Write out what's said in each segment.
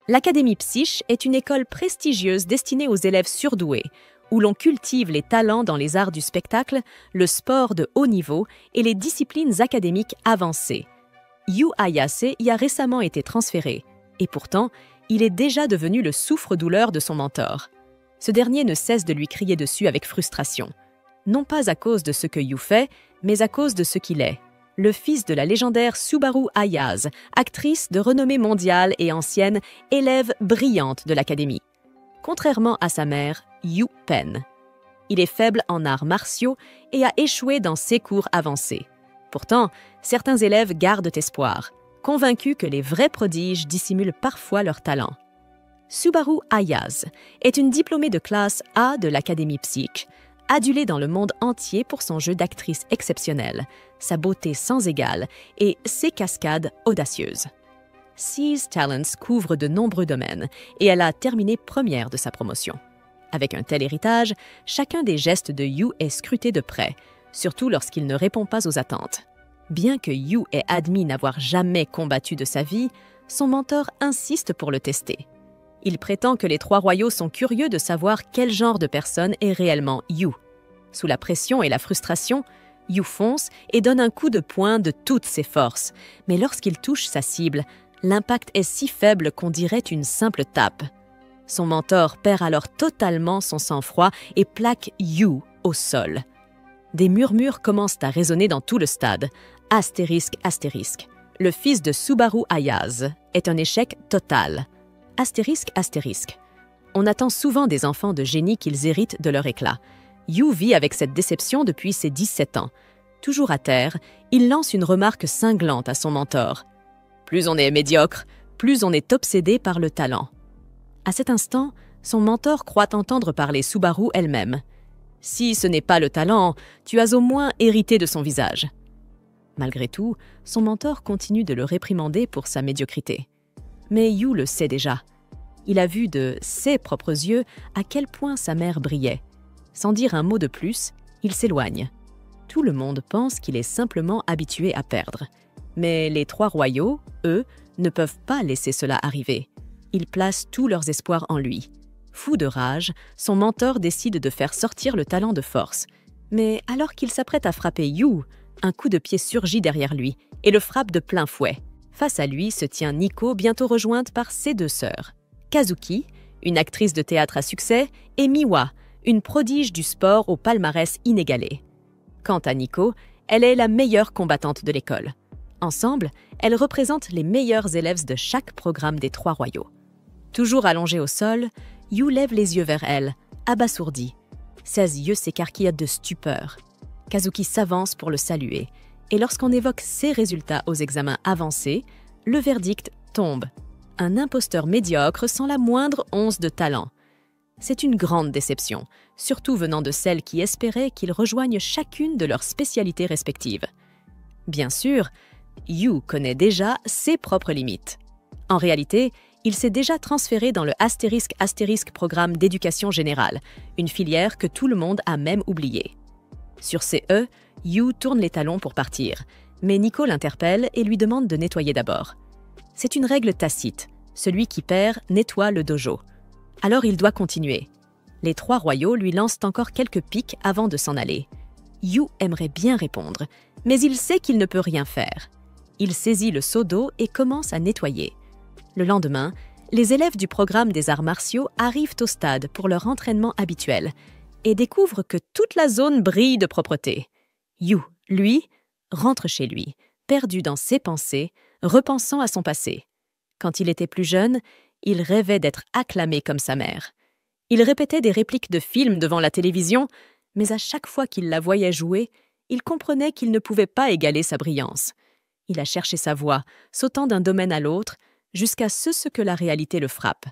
L'Académie Psyche est une école prestigieuse destinée aux élèves surdoués, où l'on cultive les talents dans les arts du spectacle, le sport de haut niveau et les disciplines académiques avancées. Yu Ayase y a récemment été transféré, et pourtant, il est déjà devenu le souffre-douleur de son mentor. Ce dernier ne cesse de lui crier dessus avec frustration. Non pas à cause de ce que Yu fait, mais à cause de ce qu'il est. Le fils de la légendaire Subaru Ayase, actrice de renommée mondiale et ancienne, élève brillante de l'Académie. Contrairement à sa mère, Yu peine. Il est faible en arts martiaux et a échoué dans ses cours avancés. Pourtant, certains élèves gardent espoir, convaincus que les vrais prodiges dissimulent parfois leur talent. Subaru Ayase est une diplômée de classe A de l'Académie Psyche, adulée dans le monde entier pour son jeu d'actrice exceptionnel, sa beauté sans égale et ses cascades audacieuses. Seize Talents couvre de nombreux domaines et elle a terminé première de sa promotion. Avec un tel héritage, chacun des gestes de Yu est scruté de près, surtout lorsqu'il ne répond pas aux attentes. Bien que Yu ait admis n'avoir jamais combattu de sa vie, son mentor insiste pour le tester. Il prétend que les trois royaux sont curieux de savoir quel genre de personne est réellement Yu. Sous la pression et la frustration, Yu fonce et donne un coup de poing de toutes ses forces. Mais lorsqu'il touche sa cible, l'impact est si faible qu'on dirait une simple tape. Son mentor perd alors totalement son sang-froid et plaque Yu au sol. Des murmures commencent à résonner dans tout le stade. Astérisque, astérisque. Le fils de Subaru Ayase est un échec total. Astérisque, astérisque. On attend souvent des enfants de génie qu'ils héritent de leur éclat. Yu vit avec cette déception depuis ses 17 ans. Toujours à terre, il lance une remarque cinglante à son mentor. Plus on est médiocre, plus on est obsédé par le talent. À cet instant, son mentor croit entendre parler Subaru elle-même. Si ce n'est pas le talent, tu as au moins hérité de son visage. Malgré tout, son mentor continue de le réprimander pour sa médiocrité. Mais Yu le sait déjà. Il a vu de ses propres yeux à quel point sa mère brillait. Sans dire un mot de plus, il s'éloigne. Tout le monde pense qu'il est simplement habitué à perdre. Mais les trois royaux, eux, ne peuvent pas laisser cela arriver. Ils placent tous leurs espoirs en lui. Fou de rage, son mentor décide de faire sortir le talent de force. Mais alors qu'il s'apprête à frapper Yu, un coup de pied surgit derrière lui et le frappe de plein fouet. Face à lui se tient Nico, bientôt rejointe par ses deux sœurs. Kazuki, une actrice de théâtre à succès, et Miwa, une prodige du sport au palmarès inégalé. Quant à Nico, elle est la meilleure combattante de l'école. Ensemble, elles représentent les meilleurs élèves de chaque programme des trois royaux. Toujours allongée au sol, Yu lève les yeux vers elle, abasourdie. Ses yeux s'écarquillent de stupeur. Kazuki s'avance pour le saluer. Et lorsqu'on évoque ses résultats aux examens avancés, le verdict tombe. Un imposteur médiocre sans la moindre once de talent. C'est une grande déception, surtout venant de celles qui espéraient qu'ils rejoignent chacune de leurs spécialités respectives. Bien sûr, Yu connaît déjà ses propres limites. En réalité, il s'est déjà transféré dans le ** programme d'éducation générale, une filière que tout le monde a même oubliée. Sur ses E, Yu tourne les talons pour partir, mais Nico l'interpelle et lui demande de nettoyer d'abord. C'est une règle tacite, celui qui perd nettoie le dojo. Alors il doit continuer. Les trois royaux lui lancent encore quelques piques avant de s'en aller. Yu aimerait bien répondre, mais il sait qu'il ne peut rien faire. Il saisit le seau d'eau et commence à nettoyer. Le lendemain, les élèves du programme des arts martiaux arrivent au stade pour leur entraînement habituel et découvrent que toute la zone brille de propreté. Yu, lui, rentre chez lui, perdu dans ses pensées, repensant à son passé. Quand il était plus jeune, il rêvait d'être acclamé comme sa mère. Il répétait des répliques de films devant la télévision, mais à chaque fois qu'il la voyait jouer, il comprenait qu'il ne pouvait pas égaler sa brillance. Il a cherché sa voie, sautant d'un domaine à l'autre, jusqu'à ce que la réalité le frappe.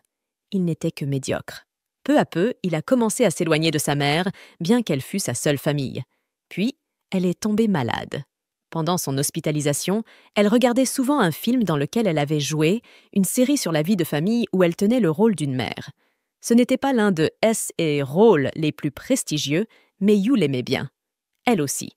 Il n'était que médiocre. Peu à peu, il a commencé à s'éloigner de sa mère, bien qu'elle fût sa seule famille. Puis, elle est tombée malade. Pendant son hospitalisation, elle regardait souvent un film dans lequel elle avait joué, une série sur la vie de famille où elle tenait le rôle d'une mère. Ce n'était pas l'un de ses rôles les plus prestigieux, mais Yu l'aimait bien. Elle aussi.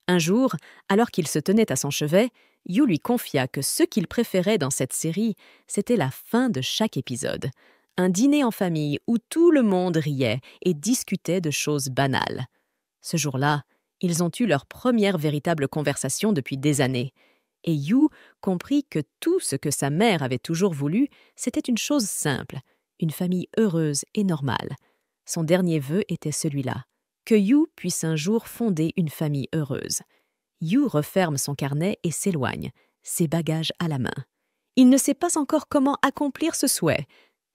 Un jour, alors qu'il se tenait à son chevet, Yu lui confia que ce qu'il préférait dans cette série, c'était la fin de chaque épisode. Un dîner en famille où tout le monde riait et discutait de choses banales. Ce jour-là, ils ont eu leur première véritable conversation depuis des années. Et Yu comprit que tout ce que sa mère avait toujours voulu, c'était une chose simple, une famille heureuse et normale. Son dernier vœu était celui-là, que Yu puisse un jour fonder une famille heureuse. Yu referme son carnet et s'éloigne, ses bagages à la main. Il ne sait pas encore comment accomplir ce souhait,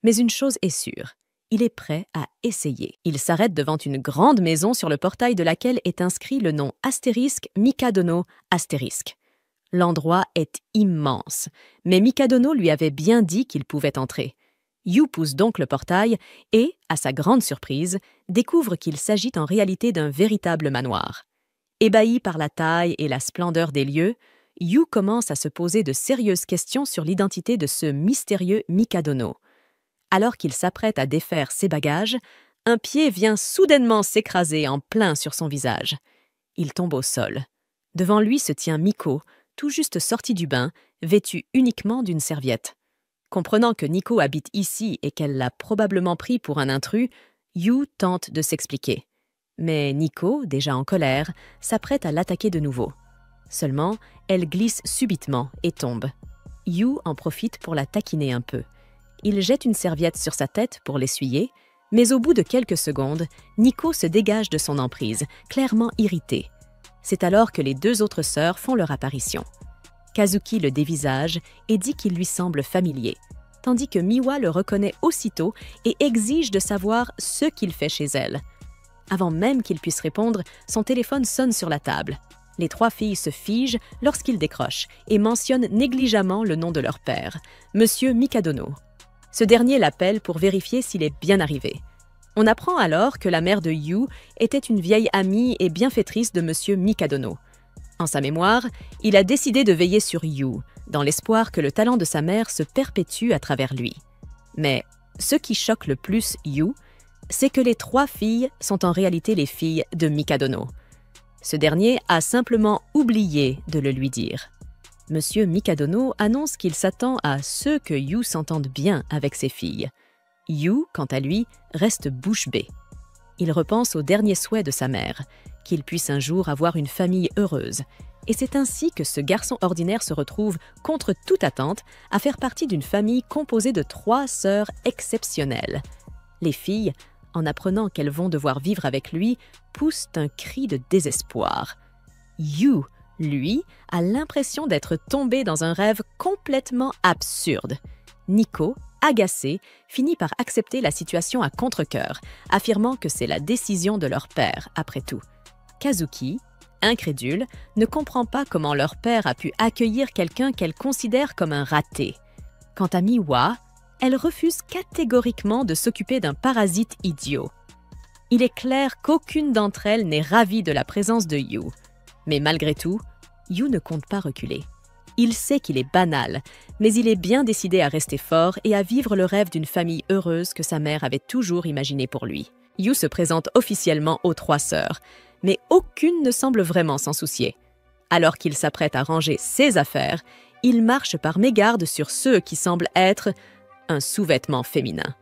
mais une chose est sûre, il est prêt à essayer. Il s'arrête devant une grande maison sur le portail de laquelle est inscrit le nom astérisque Mikadono astérisque. L'endroit est immense, mais Mikadono lui avait bien dit qu'il pouvait entrer. Yu pousse donc le portail et, à sa grande surprise, découvre qu'il s'agit en réalité d'un véritable manoir. Ébahi par la taille et la splendeur des lieux, Yu commence à se poser de sérieuses questions sur l'identité de ce mystérieux Mikadono. Alors qu'il s'apprête à défaire ses bagages, un pied vient soudainement s'écraser en plein sur son visage. Il tombe au sol. Devant lui se tient Miko, tout juste sorti du bain, vêtu uniquement d'une serviette. Comprenant que Nico habite ici et qu'elle l'a probablement pris pour un intrus, Yu tente de s'expliquer. Mais Nico, déjà en colère, s'apprête à l'attaquer de nouveau. Seulement, elle glisse subitement et tombe. Yu en profite pour la taquiner un peu. Il jette une serviette sur sa tête pour l'essuyer, mais au bout de quelques secondes, Nico se dégage de son emprise, clairement irritée. C'est alors que les deux autres sœurs font leur apparition. Kazuki le dévisage et dit qu'il lui semble familier, tandis que Miwa le reconnaît aussitôt et exige de savoir ce qu'il fait chez elle. Avant même qu'il puisse répondre, son téléphone sonne sur la table. Les trois filles se figent lorsqu'il décroche et mentionnent négligemment le nom de leur père, Monsieur Mikadono. Ce dernier l'appelle pour vérifier s'il est bien arrivé. On apprend alors que la mère de Yu était une vieille amie et bienfaitrice de Monsieur Mikadono. En sa mémoire, il a décidé de veiller sur Yu, dans l'espoir que le talent de sa mère se perpétue à travers lui. Mais ce qui choque le plus Yu, c'est que les trois filles sont en réalité les filles de Mikadono. Ce dernier a simplement oublié de le lui dire. Monsieur Mikadono annonce qu'il s'attend à ce que Yu s'entende bien avec ses filles. Yu, quant à lui, reste bouche bée. Il repense au dernier souhait de sa mère, qu'il puisse un jour avoir une famille heureuse. Et c'est ainsi que ce garçon ordinaire se retrouve, contre toute attente, à faire partie d'une famille composée de 3 sœurs exceptionnelles. Les filles, en apprenant qu'elles vont devoir vivre avec lui, poussent un cri de désespoir. Yu, lui, a l'impression d'être tombé dans un rêve complètement absurde. Nico, agacé, finit par accepter la situation à contre-cœur, affirmant que c'est la décision de leur père, après tout. Kazuki, incrédule, ne comprend pas comment leur père a pu accueillir quelqu'un qu'elle considère comme un raté. Quant à Miwa, elle refuse catégoriquement de s'occuper d'un parasite idiot. Il est clair qu'aucune d'entre elles n'est ravie de la présence de Yu. Mais malgré tout, Yu ne compte pas reculer. Il sait qu'il est banal, mais il est bien décidé à rester fort et à vivre le rêve d'une famille heureuse que sa mère avait toujours imaginé pour lui. Yu se présente officiellement aux 3 sœurs, mais aucune ne semble vraiment s'en soucier. Alors qu'il s'apprête à ranger ses affaires, il marche par mégarde sur ceux qui semblent être un sous-vêtement féminin.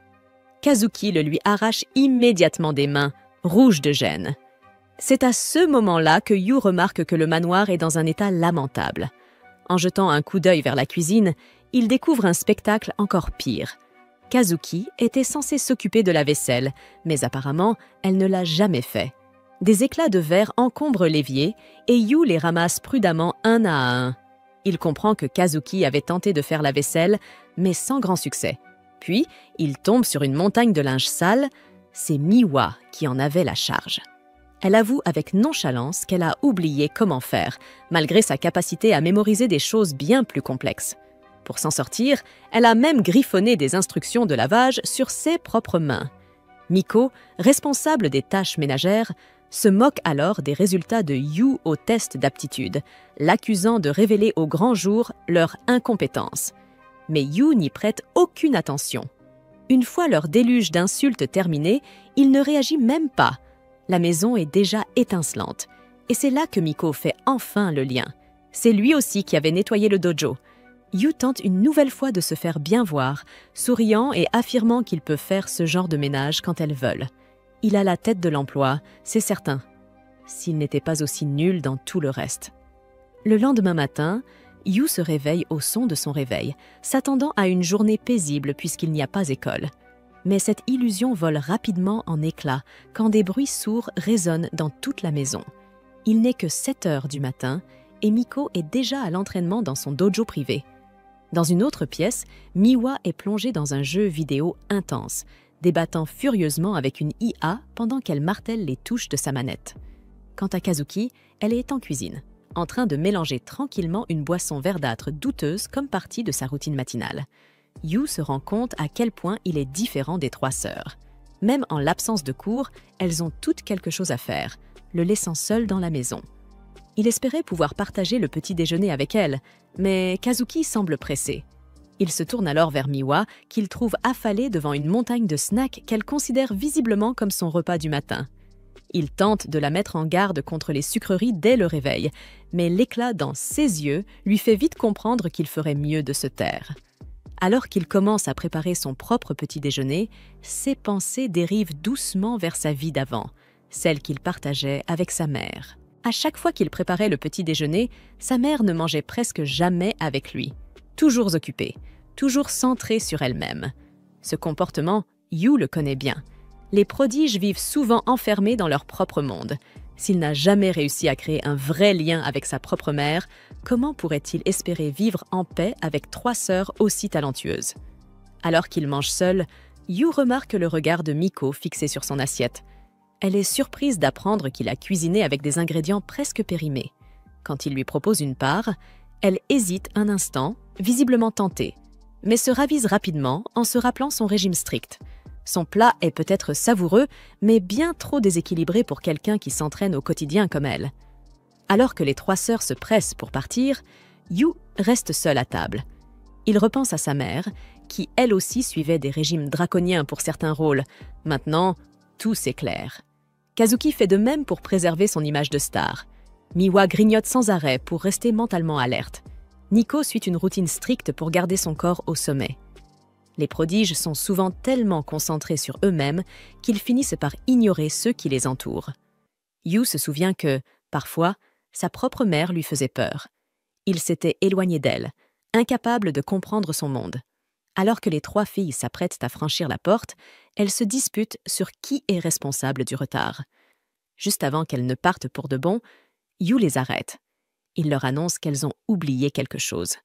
Kazuki le lui arrache immédiatement des mains, rouge de gêne. C'est à ce moment-là que Yu remarque que le manoir est dans un état lamentable. En jetant un coup d'œil vers la cuisine, il découvre un spectacle encore pire. Kazuki était censée s'occuper de la vaisselle, mais apparemment, elle ne l'a jamais fait. Des éclats de verre encombrent l'évier et Yu les ramasse prudemment un à un. Il comprend que Kazuki avait tenté de faire la vaisselle, mais sans grand succès. Puis, il tombe sur une montagne de linge sale. C'est Miwa qui en avait la charge. Elle avoue avec nonchalance qu'elle a oublié comment faire, malgré sa capacité à mémoriser des choses bien plus complexes. Pour s'en sortir, elle a même griffonné des instructions de lavage sur ses propres mains. Miko, responsable des tâches ménagères, se moque alors des résultats de Yu au test d'aptitude, l'accusant de révéler au grand jour leur incompétence. Mais Yu n'y prête aucune attention. Une fois leur déluge d'insultes terminé, il ne réagit même pas. La maison est déjà étincelante. Et c'est là que Miko fait enfin le lien. C'est lui aussi qui avait nettoyé le dojo. Yu tente une nouvelle fois de se faire bien voir, souriant et affirmant qu'il peut faire ce genre de ménage quand elles veulent. Il a la tête de l'emploi, c'est certain. S'il n'était pas aussi nul dans tout le reste. Le lendemain matin, Yu se réveille au son de son réveil, s'attendant à une journée paisible puisqu'il n'y a pas école. Mais cette illusion vole rapidement en éclats quand des bruits sourds résonnent dans toute la maison. Il n'est que 7 heures du matin et Miko est déjà à l'entraînement dans son dojo privé. Dans une autre pièce, Miwa est plongée dans un jeu vidéo intense, débattant furieusement avec une IA pendant qu'elle martèle les touches de sa manette. Quant à Kazuki, elle est en cuisine, en train de mélanger tranquillement une boisson verdâtre douteuse comme partie de sa routine matinale. Yu se rend compte à quel point il est différent des 3 sœurs. Même en l'absence de cours, elles ont toutes quelque chose à faire, le laissant seul dans la maison. Il espérait pouvoir partager le petit déjeuner avec elle, mais Kazuki semble pressé. Il se tourne alors vers Miwa, qu'il trouve affalée devant une montagne de snacks qu'elle considère visiblement comme son repas du matin. Il tente de la mettre en garde contre les sucreries dès le réveil, mais l'éclat dans ses yeux lui fait vite comprendre qu'il ferait mieux de se taire. Alors qu'il commence à préparer son propre petit déjeuner, ses pensées dérivent doucement vers sa vie d'avant, celle qu'il partageait avec sa mère. À chaque fois qu'il préparait le petit déjeuner, sa mère ne mangeait presque jamais avec lui. Toujours occupée, toujours centrée sur elle-même. Ce comportement, Yu le connaît bien. Les prodiges vivent souvent enfermés dans leur propre monde. S'il n'a jamais réussi à créer un vrai lien avec sa propre mère, comment pourrait-il espérer vivre en paix avec 3 sœurs aussi talentueuses? Alors qu'il mange seul, Yu remarque le regard de Miko fixé sur son assiette. Elle est surprise d'apprendre qu'il a cuisiné avec des ingrédients presque périmés. Quand il lui propose une part, elle hésite un instant, visiblement tentée, mais se ravise rapidement en se rappelant son régime strict. Son plat est peut-être savoureux, mais bien trop déséquilibré pour quelqu'un qui s'entraîne au quotidien comme elle. Alors que les 3 sœurs se pressent pour partir, Yu reste seul à table. Il repense à sa mère, qui elle aussi suivait des régimes draconiens pour certains rôles. Maintenant, tout s'éclaire. Kazuki fait de même pour préserver son image de star. Miwa grignote sans arrêt pour rester mentalement alerte. Nico suit une routine stricte pour garder son corps au sommet. Les prodiges sont souvent tellement concentrés sur eux-mêmes qu'ils finissent par ignorer ceux qui les entourent. Yu se souvient que, parfois, sa propre mère lui faisait peur. Il s'était éloigné d'elle, incapable de comprendre son monde. Alors que les 3 filles s'apprêtent à franchir la porte, elles se disputent sur qui est responsable du retard. Juste avant qu'elles ne partent pour de bon, Yu les arrête. Il leur annonce qu'elles ont oublié quelque chose.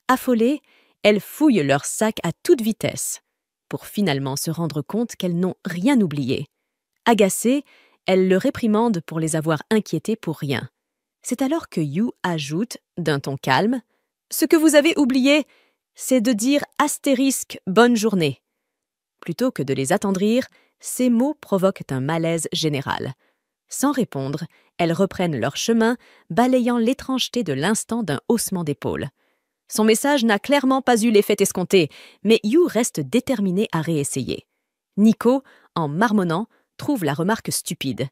Affolées, elles fouillent leur sac à toute vitesse, pour finalement se rendre compte qu'elles n'ont rien oublié. Agacées, elles le réprimandent pour les avoir inquiétées pour rien. C'est alors que Yu ajoute, d'un ton calme, « Ce que vous avez oublié, c'est de dire astérisque bonne journée ». Plutôt que de les attendrir, ces mots provoquent un malaise général. Sans répondre, elles reprennent leur chemin, balayant l'étrangeté de l'instant d'un haussement d'épaule. Son message n'a clairement pas eu l'effet escompté, mais Yu reste déterminé à réessayer. Nico, en marmonnant, trouve la remarque stupide.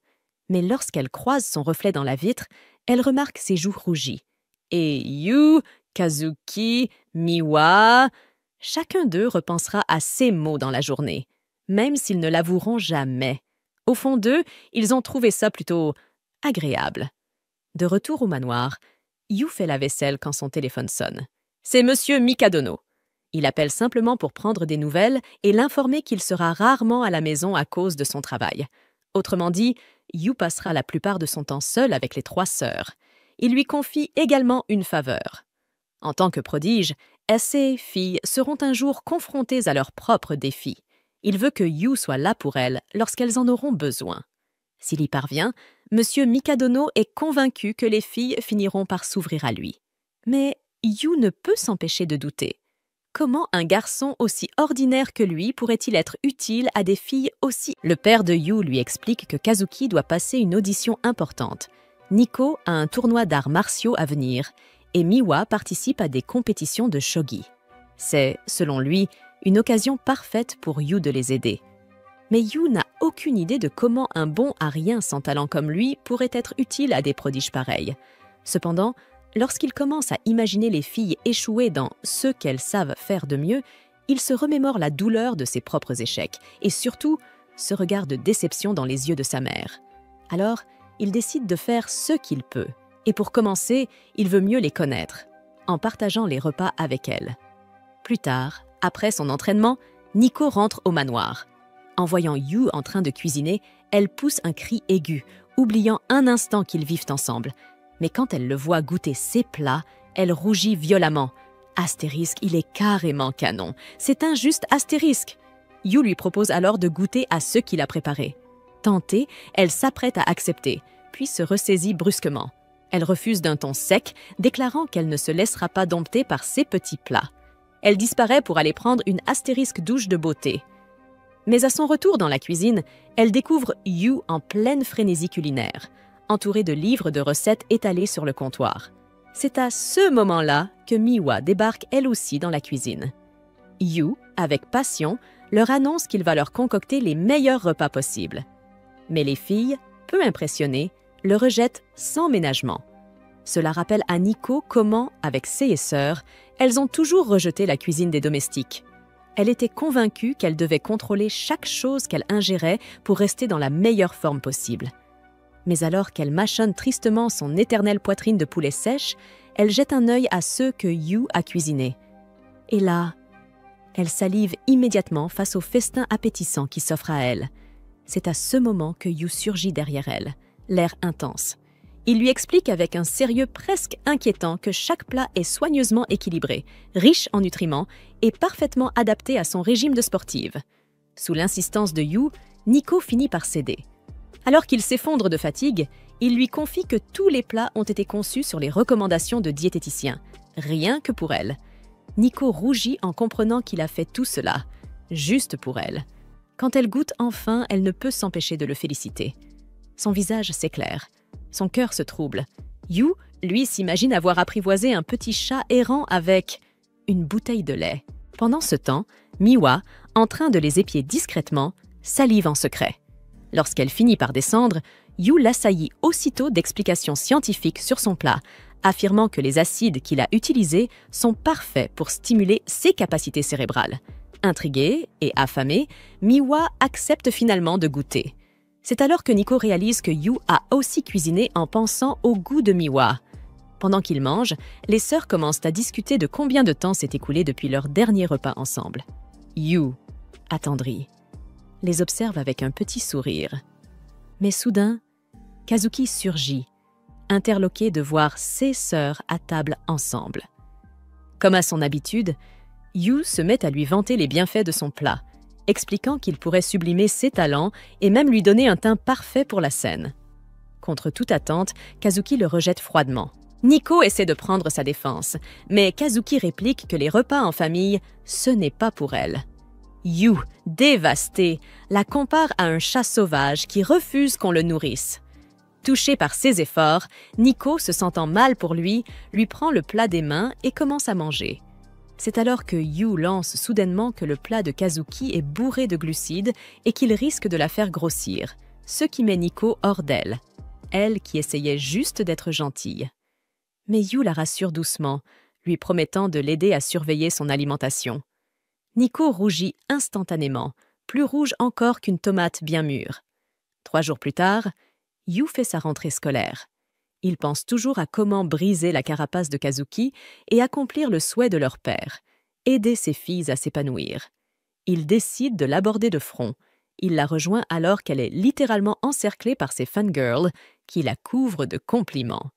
Mais lorsqu'elle croise son reflet dans la vitre, elle remarque ses joues rougies. Et Yu, Kazuki, Miwa... Chacun d'eux repensera à ces mots dans la journée, même s'ils ne l'avoueront jamais. Au fond d'eux, ils ont trouvé ça plutôt agréable. De retour au manoir, Yu fait la vaisselle quand son téléphone sonne. C'est Monsieur Mikadono. Il appelle simplement pour prendre des nouvelles et l'informer qu'il sera rarement à la maison à cause de son travail. Autrement dit, Yu passera la plupart de son temps seul avec les 3 sœurs. Il lui confie également une faveur. En tant que prodige, ces filles seront un jour confrontées à leurs propres défis. Il veut que Yu soit là pour elles lorsqu'elles en auront besoin. S'il y parvient, Monsieur Mikadono est convaincu que les filles finiront par s'ouvrir à lui. Mais Yu ne peut s'empêcher de douter. Comment un garçon aussi ordinaire que lui pourrait-il être utile à des filles aussi... Le père de Yu lui explique que Kazuki doit passer une audition importante. Nico a un tournoi d'arts martiaux à venir et Miwa participe à des compétitions de shogi. C'est, selon lui, une occasion parfaite pour Yu de les aider. Mais Yu n'a aucune idée de comment un bon à rien sans talent comme lui pourrait être utile à des prodiges pareils. Cependant, Lorsqu'il commence à imaginer les filles échouer dans ce qu'elles savent faire de mieux, il se remémore la douleur de ses propres échecs et surtout ce regard de déception dans les yeux de sa mère. Alors, il décide de faire ce qu'il peut. Et pour commencer, il veut mieux les connaître, en partageant les repas avec elles. Plus tard, après son entraînement, Nico rentre au manoir. En voyant Yu en train de cuisiner, elle pousse un cri aigu, oubliant un instant qu'ils vivent ensemble. Mais quand elle le voit goûter ses plats, elle rougit violemment. Astérisque, il est carrément canon. C'est un juste astérisque. Yu lui propose alors de goûter à ce qu'il a préparé. Tentée, elle s'apprête à accepter, puis se ressaisit brusquement. Elle refuse d'un ton sec, déclarant qu'elle ne se laissera pas dompter par ses petits plats. Elle disparaît pour aller prendre une astérisque douche de beauté. Mais à son retour dans la cuisine, elle découvre Yu en pleine frénésie culinaire, entourée de livres de recettes étalés sur le comptoir. C'est à ce moment-là que Miwa débarque elle aussi dans la cuisine. Yu, avec passion, leur annonce qu'il va leur concocter les meilleurs repas possibles. Mais les filles, peu impressionnées, le rejettent sans ménagement. Cela rappelle à Nico comment, avec ses sœurs, elles ont toujours rejeté la cuisine des domestiques. Elle était convaincue qu'elle devait contrôler chaque chose qu'elle ingérait pour rester dans la meilleure forme possible. Mais alors qu'elle mâchonne tristement son éternelle poitrine de poulet sèche, elle jette un œil à ceux que Yu a cuisinés. Et là, elle salive immédiatement face au festin appétissant qui s'offre à elle. C'est à ce moment que Yu surgit derrière elle, l'air intense. Il lui explique avec un sérieux presque inquiétant que chaque plat est soigneusement équilibré, riche en nutriments et parfaitement adapté à son régime de sportive. Sous l'insistance de Yu, Nico finit par céder. Alors qu'il s'effondre de fatigue, il lui confie que tous les plats ont été conçus sur les recommandations de diététiciens, rien que pour elle. Nico rougit en comprenant qu'il a fait tout cela, juste pour elle. Quand elle goûte enfin, elle ne peut s'empêcher de le féliciter. Son visage s'éclaire. Son cœur se trouble. Yu, lui, s'imagine avoir apprivoisé un petit chat errant avec une bouteille de lait. Pendant ce temps, Miwa, en train de les épier discrètement, salive en secret. Lorsqu'elle finit par descendre, Yu l'assaillit aussitôt d'explications scientifiques sur son plat, affirmant que les acides qu'il a utilisés sont parfaits pour stimuler ses capacités cérébrales. Intriguée et affamée, Miwa accepte finalement de goûter. C'est alors que Nico réalise que Yu a aussi cuisiné en pensant au goût de Miwa. Pendant qu'ils mangent, les sœurs commencent à discuter de combien de temps s'est écoulé depuis leur dernier repas ensemble. Yu, attendrie, les observe avec un petit sourire. Mais soudain, Kazuki surgit, interloquée de voir ses sœurs à table ensemble. Comme à son habitude, Yu se met à lui vanter les bienfaits de son plat, expliquant qu'il pourrait sublimer ses talents et même lui donner un teint parfait pour la scène. Contre toute attente, Kazuki le rejette froidement. Nico essaie de prendre sa défense, mais Kazuki réplique que les repas en famille, ce n'est pas pour elle. Yu, dévastée, la compare à un chat sauvage qui refuse qu'on le nourrisse. Touché par ses efforts, Nico, se sentant mal pour lui prend le plat des mains et commence à manger. C'est alors que Yu lance soudainement que le plat de Kazuki est bourré de glucides et qu'il risque de la faire grossir, ce qui met Nico hors d'elle, elle qui essayait juste d'être gentille. Mais Yu la rassure doucement, lui promettant de l'aider à surveiller son alimentation. Nico rougit instantanément, plus rouge encore qu'une tomate bien mûre. 3 jours plus tard, Yu fait sa rentrée scolaire. Il pense toujours à comment briser la carapace de Kazuki et accomplir le souhait de leur père, aider ses filles à s'épanouir. Il décide de l'aborder de front. Il la rejoint alors qu'elle est littéralement encerclée par ses fangirls qui la couvrent de compliments.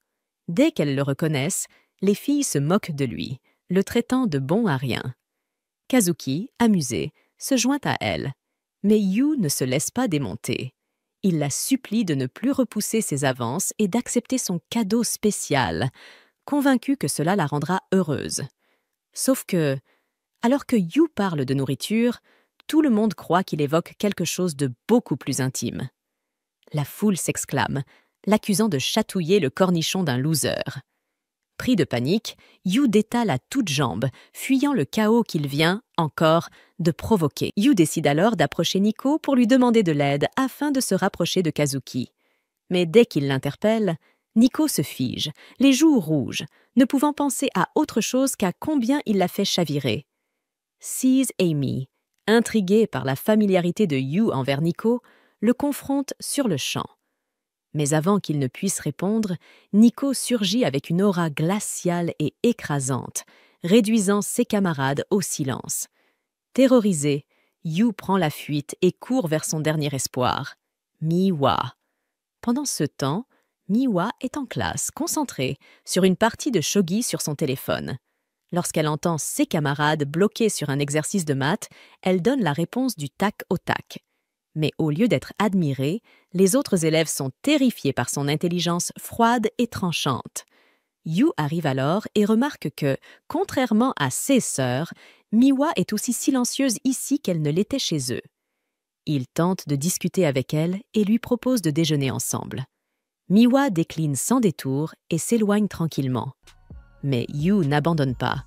Dès qu'elles le reconnaissent, les filles se moquent de lui, le traitant de bon à rien. Kazuki, amusé, se joint à elle, mais Yu ne se laisse pas démonter. Il la supplie de ne plus repousser ses avances et d'accepter son cadeau spécial, convaincu que cela la rendra heureuse. Sauf que, alors que Yu parle de nourriture, tout le monde croit qu'il évoque quelque chose de beaucoup plus intime. La foule s'exclame, l'accusant de chatouiller le cornichon d'un loser. Pris de panique, Yu détale à toutes jambes, fuyant le chaos qu'il vient, encore, de provoquer. Yu décide alors d'approcher Nico pour lui demander de l'aide afin de se rapprocher de Kazuki. Mais dès qu'il l'interpelle, Nico se fige, les joues rouges, ne pouvant penser à autre chose qu'à combien il l'a fait chavirer. Sees Amy, intriguée par la familiarité de You envers Nico, le confronte sur le champ. Mais avant qu'il ne puisse répondre, Nico surgit avec une aura glaciale et écrasante, réduisant ses camarades au silence. Terrorisé, You prend la fuite et court vers son dernier espoir, Miwa. Pendant ce temps, Miwa est en classe, concentrée, sur une partie de shogi sur son téléphone. Lorsqu'elle entend ses camarades bloqués sur un exercice de maths, elle donne la réponse du tac au tac. Mais au lieu d'être admirée, les autres élèves sont terrifiés par son intelligence froide et tranchante. Yu arrive alors et remarque que, contrairement à ses sœurs, Miwa est aussi silencieuse ici qu'elle ne l'était chez eux. Il tente de discuter avec elle et lui propose de déjeuner ensemble. Miwa décline sans détour et s'éloigne tranquillement. Mais Yu n'abandonne pas.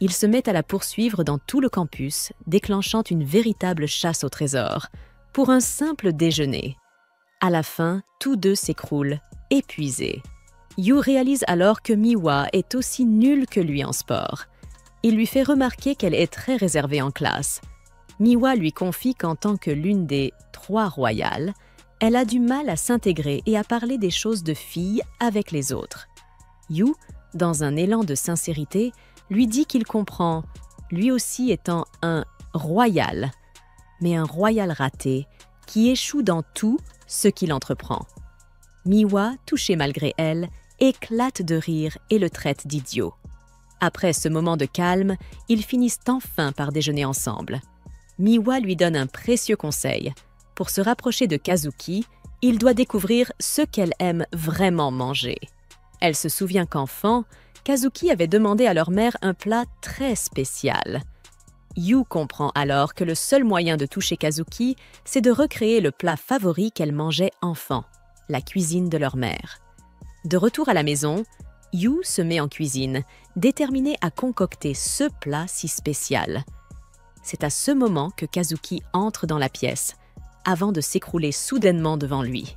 Il se met à la poursuivre dans tout le campus, déclenchant une véritable chasse au trésor, pour un simple déjeuner. À la fin, tous deux s'écroulent, épuisés. Yu réalise alors que Miwa est aussi nulle que lui en sport. Il lui fait remarquer qu'elle est très réservée en classe. Miwa lui confie qu'en tant que l'une des 3 royales, elle a du mal à s'intégrer et à parler des choses de fille avec les autres. Yu, dans un élan de sincérité, lui dit qu'il comprend, lui aussi étant un royal, mais un royal raté qui échoue dans tout ce qu'il entreprend. Miwa, touchée malgré elle, éclate de rire et le traite d'idiot. Après ce moment de calme, ils finissent enfin par déjeuner ensemble. Miwa lui donne un précieux conseil. Pour se rapprocher de Kazuki, il doit découvrir ce qu'elle aime vraiment manger. Elle se souvient qu'enfant, Kazuki avait demandé à leur mère un plat très spécial. Yu comprend alors que le seul moyen de toucher Kazuki, c'est de recréer le plat favori qu'elle mangeait enfant, la cuisine de leur mère. De retour à la maison, Yu se met en cuisine, déterminée à concocter ce plat si spécial. C'est à ce moment que Kazuki entre dans la pièce, avant de s'écrouler soudainement devant lui.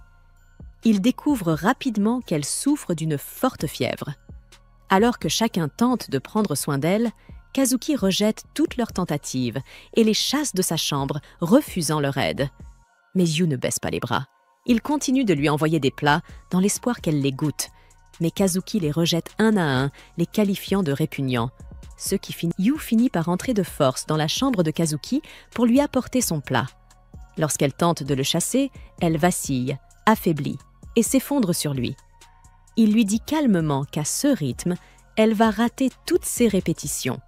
Il découvre rapidement qu'elle souffre d'une forte fièvre. Alors que chacun tente de prendre soin d'elle, Kazuki rejette toutes leurs tentatives et les chasse de sa chambre, refusant leur aide. Mais Yu ne baisse pas les bras. Il continue de lui envoyer des plats dans l'espoir qu'elle les goûte. Mais Kazuki les rejette un à un, les qualifiant de répugnants. Yu finit par entrer de force dans la chambre de Kazuki pour lui apporter son plat. Lorsqu'elle tente de le chasser, elle vacille, affaiblie, et s'effondre sur lui. Il lui dit calmement qu'à ce rythme, elle va rater toutes ses répétitions,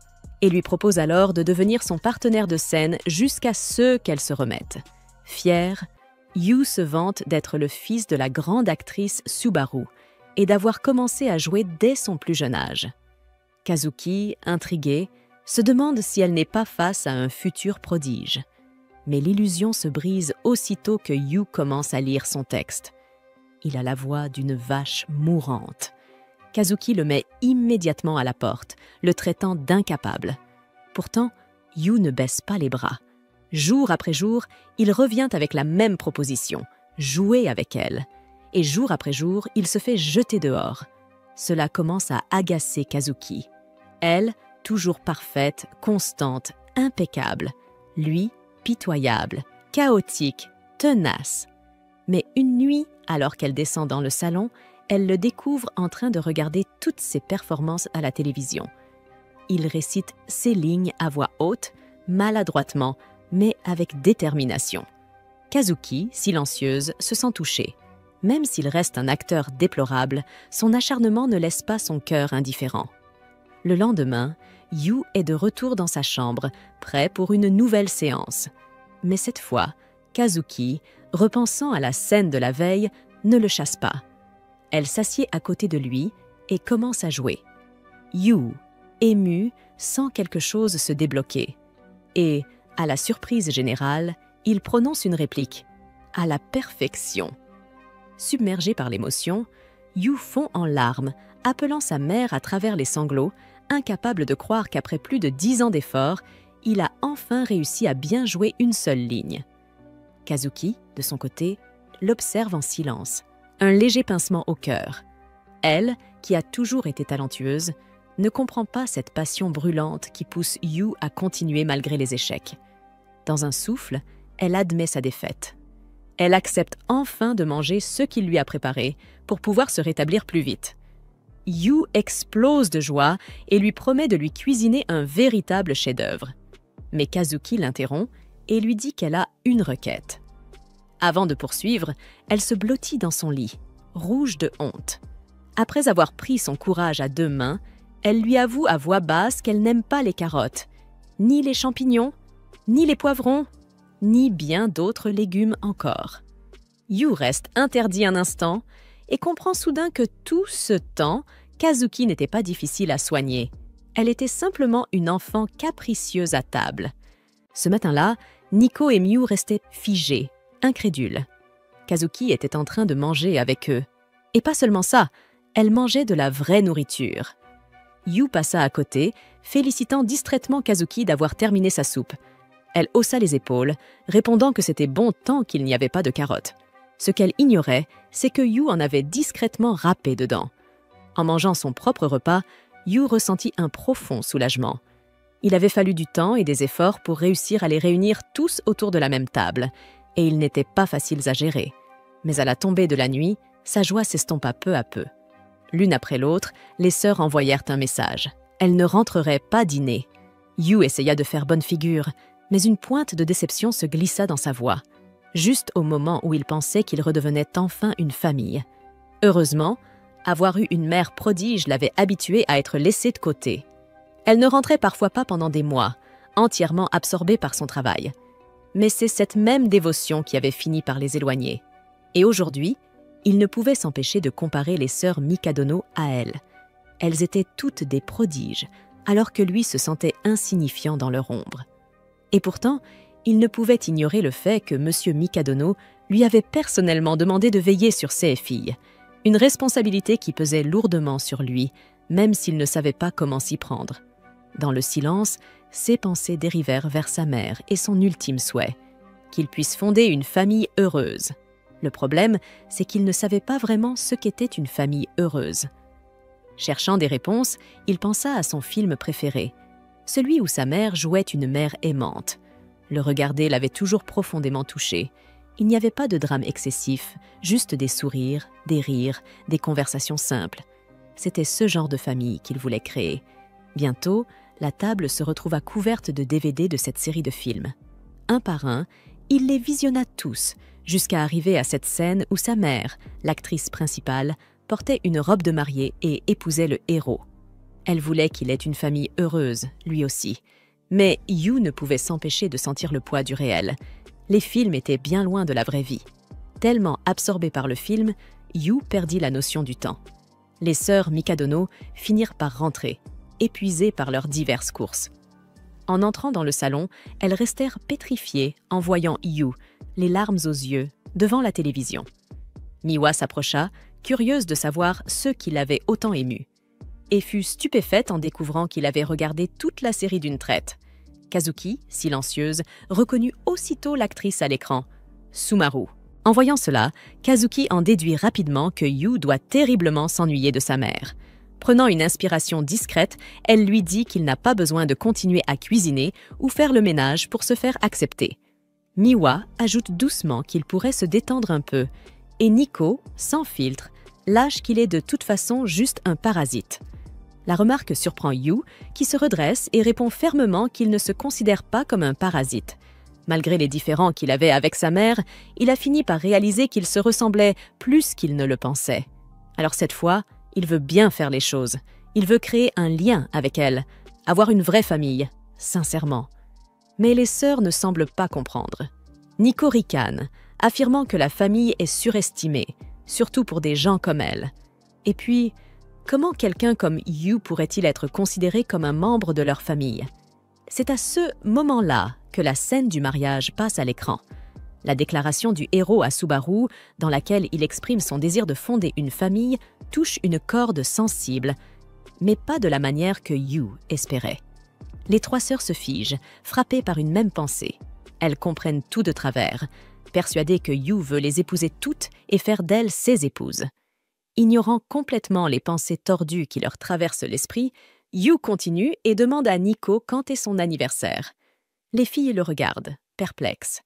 et lui propose alors de devenir son partenaire de scène jusqu'à ce qu'elle se remette. Fière, Yu se vante d'être le fils de la grande actrice Subaru et d'avoir commencé à jouer dès son plus jeune âge. Kazuki, intriguée, se demande si elle n'est pas face à un futur prodige. Mais l'illusion se brise aussitôt que Yu commence à lire son texte. Il a la voix d'une vache mourante. Kazuki le met immédiatement à la porte, le traitant d'incapable. Pourtant, Yu ne baisse pas les bras. Jour après jour, il revient avec la même proposition, jouer avec elle. Et jour après jour, il se fait jeter dehors. Cela commence à agacer Kazuki. Elle, toujours parfaite, constante, impeccable. Lui, pitoyable, chaotique, tenace. Mais une nuit, alors qu'elle descend dans le salon, elle le découvre en train de regarder toutes ses performances à la télévision. Il récite ses lignes à voix haute, maladroitement, mais avec détermination. Kazuki, silencieuse, se sent touchée. Même s'il reste un acteur déplorable, son acharnement ne laisse pas son cœur indifférent. Le lendemain, Yu est de retour dans sa chambre, prêt pour une nouvelle séance. Mais cette fois, Kazuki, repensant à la scène de la veille, ne le chasse pas. Elle s'assied à côté de lui et commence à jouer. Yu, ému, sent quelque chose se débloquer. Et, à la surprise générale, il prononce une réplique, à la perfection. Submergé par l'émotion, Yu fond en larmes, appelant sa mère à travers les sanglots, incapable de croire qu'après plus de 10 ans d'efforts, il a enfin réussi à bien jouer une seule ligne. Kazuki, de son côté, l'observe en silence, un léger pincement au cœur. Elle, qui a toujours été talentueuse, ne comprend pas cette passion brûlante qui pousse Yu à continuer malgré les échecs. Dans un souffle, elle admet sa défaite. Elle accepte enfin de manger ce qu'il lui a préparé pour pouvoir se rétablir plus vite. Yu explose de joie et lui promet de lui cuisiner un véritable chef-d'œuvre. Mais Kazuki l'interrompt et lui dit qu'elle a une requête. Avant de poursuivre, elle se blottit dans son lit, rouge de honte. Après avoir pris son courage à 2 mains, elle lui avoue à voix basse qu'elle n'aime pas les carottes, ni les champignons, ni les poivrons, ni bien d'autres légumes encore. Yu reste interdit un instant et comprend soudain que tout ce temps, Kazuki n'était pas difficile à soigner. Elle était simplement une enfant capricieuse à table. Ce matin-là, Nico et Miu restaient figés, incrédules. Kazuki était en train de manger avec eux. Et pas seulement ça, elle mangeait de la vraie nourriture. Yu passa à côté, félicitant distraitement Kazuki d'avoir terminé sa soupe. Elle haussa les épaules, répondant que c'était bon tant qu'il n'y avait pas de carottes. Ce qu'elle ignorait, c'est que Yu en avait discrètement râpé dedans. En mangeant son propre repas, Yu ressentit un profond soulagement. Il avait fallu du temps et des efforts pour réussir à les réunir tous autour de la même table, et ils n'étaient pas faciles à gérer. Mais à la tombée de la nuit, sa joie s'estompa peu à peu. L'une après l'autre, les sœurs envoyèrent un message. Elles ne rentreraient pas dîner. Yu essaya de faire bonne figure, mais une pointe de déception se glissa dans sa voix, juste au moment où il pensait qu'il redevenait enfin une famille. Heureusement, avoir eu une mère prodige l'avait habitué à être laissée de côté. Elle ne rentrait parfois pas pendant des mois, entièrement absorbée par son travail. Mais c'est cette même dévotion qui avait fini par les éloigner. Et aujourd'hui, il ne pouvait s'empêcher de comparer les sœurs Mikadono à elle. Elles étaient toutes des prodiges, alors que lui se sentait insignifiant dans leur ombre. Et pourtant, il ne pouvait ignorer le fait que M. Mikadono lui avait personnellement demandé de veiller sur ses filles, une responsabilité qui pesait lourdement sur lui, même s'il ne savait pas comment s'y prendre. Dans le silence, ses pensées dérivèrent vers sa mère et son ultime souhait, qu'il puisse fonder une famille heureuse. Le problème, c'est qu'il ne savait pas vraiment ce qu'était une famille heureuse. Cherchant des réponses, il pensa à son film préféré, celui où sa mère jouait une mère aimante. Le regarder l'avait toujours profondément touché. Il n'y avait pas de drame excessif, juste des sourires, des rires, des conversations simples. C'était ce genre de famille qu'il voulait créer. Bientôt, la table se retrouva couverte de DVD de cette série de films. Un par un, il les visionna tous, jusqu'à arriver à cette scène où sa mère, l'actrice principale, portait une robe de mariée et épousait le héros. Elle voulait qu'il ait une famille heureuse, lui aussi. Mais Yu ne pouvait s'empêcher de sentir le poids du réel. Les films étaient bien loin de la vraie vie. Tellement absorbé par le film, Yu perdit la notion du temps. Les sœurs Mikadono finirent par rentrer, épuisées par leurs diverses courses. En entrant dans le salon, elles restèrent pétrifiées en voyant Yu, les larmes aux yeux, devant la télévision. Miwa s'approcha, curieuse de savoir ce qui l'avait autant émue, et fut stupéfaite en découvrant qu'il avait regardé toute la série d'une traite. Kazuki, silencieuse, reconnut aussitôt l'actrice à l'écran, Sumaru. En voyant cela, Kazuki en déduit rapidement que Yu doit terriblement s'ennuyer de sa mère. Prenant une inspiration discrète, elle lui dit qu'il n'a pas besoin de continuer à cuisiner ou faire le ménage pour se faire accepter. Miwa ajoute doucement qu'il pourrait se détendre un peu, et Nico, sans filtre, lâche qu'il est de toute façon juste un parasite. La remarque surprend Yu, qui se redresse et répond fermement qu'il ne se considère pas comme un parasite. Malgré les différends qu'il avait avec sa mère, il a fini par réaliser qu'il se ressemblait plus qu'il ne le pensait. Alors cette fois, il veut bien faire les choses. Il veut créer un lien avec elle, avoir une vraie famille, sincèrement. Mais les sœurs ne semblent pas comprendre. Nico ricane, affirmant que la famille est surestimée, surtout pour des gens comme elle. Et puis, comment quelqu'un comme Yu pourrait-il être considéré comme un membre de leur famille? C'est à ce moment-là que la scène du mariage passe à l'écran. La déclaration du héros à Subaru, dans laquelle il exprime son désir de fonder une famille, touche une corde sensible, mais pas de la manière que Yu espérait. Les 3 sœurs se figent, frappées par une même pensée. Elles comprennent tout de travers, persuadées que Yu veut les épouser toutes et faire d'elles ses épouses. Ignorant complètement les pensées tordues qui leur traversent l'esprit, Yu continue et demande à Nico quand est son anniversaire. Les filles le regardent, perplexes.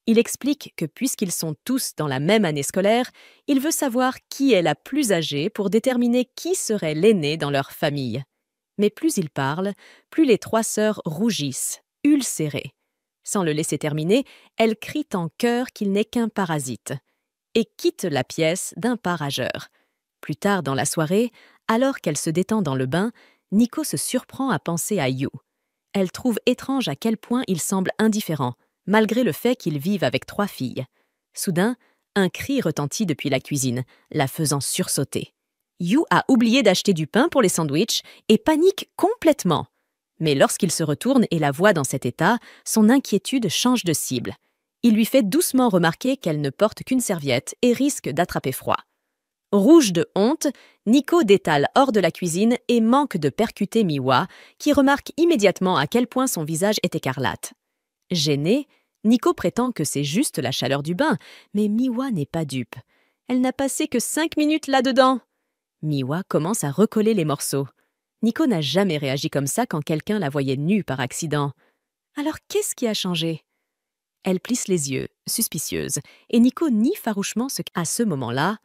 Il explique que puisqu'ils sont tous dans la même année scolaire, il veut savoir qui est la plus âgée pour déterminer qui serait l'aîné dans leur famille. Mais plus il parle, plus les 3 sœurs rougissent, ulcérées. Sans le laisser terminer, elles crient en chœur qu'il n'est qu'un parasite et quittent la pièce d'un pas rageur. Plus tard dans la soirée, alors qu'elle se détend dans le bain, Nico se surprend à penser à Yu. Elle trouve étrange à quel point il semble indifférent, malgré le fait qu'ils vivent avec 3 filles. Soudain, un cri retentit depuis la cuisine, la faisant sursauter. Yu a oublié d'acheter du pain pour les sandwichs et panique complètement. Mais lorsqu'il se retourne et la voit dans cet état, son inquiétude change de cible. Il lui fait doucement remarquer qu'elle ne porte qu'une serviette et risque d'attraper froid. Rouge de honte, Nico détale hors de la cuisine et manque de percuter Miwa, qui remarque immédiatement à quel point son visage est écarlate. Gêné, Nico prétend que c'est juste la chaleur du bain, mais Miwa n'est pas dupe. Elle n'a passé que 5 minutes là-dedans. Miwa commence à recoller les morceaux. Nico n'a jamais réagi comme ça quand quelqu'un la voyait nue par accident. Alors qu'est-ce qui a changé? Elle plisse les yeux, suspicieuse, et Nico nie farouchement qu'à ce moment-là,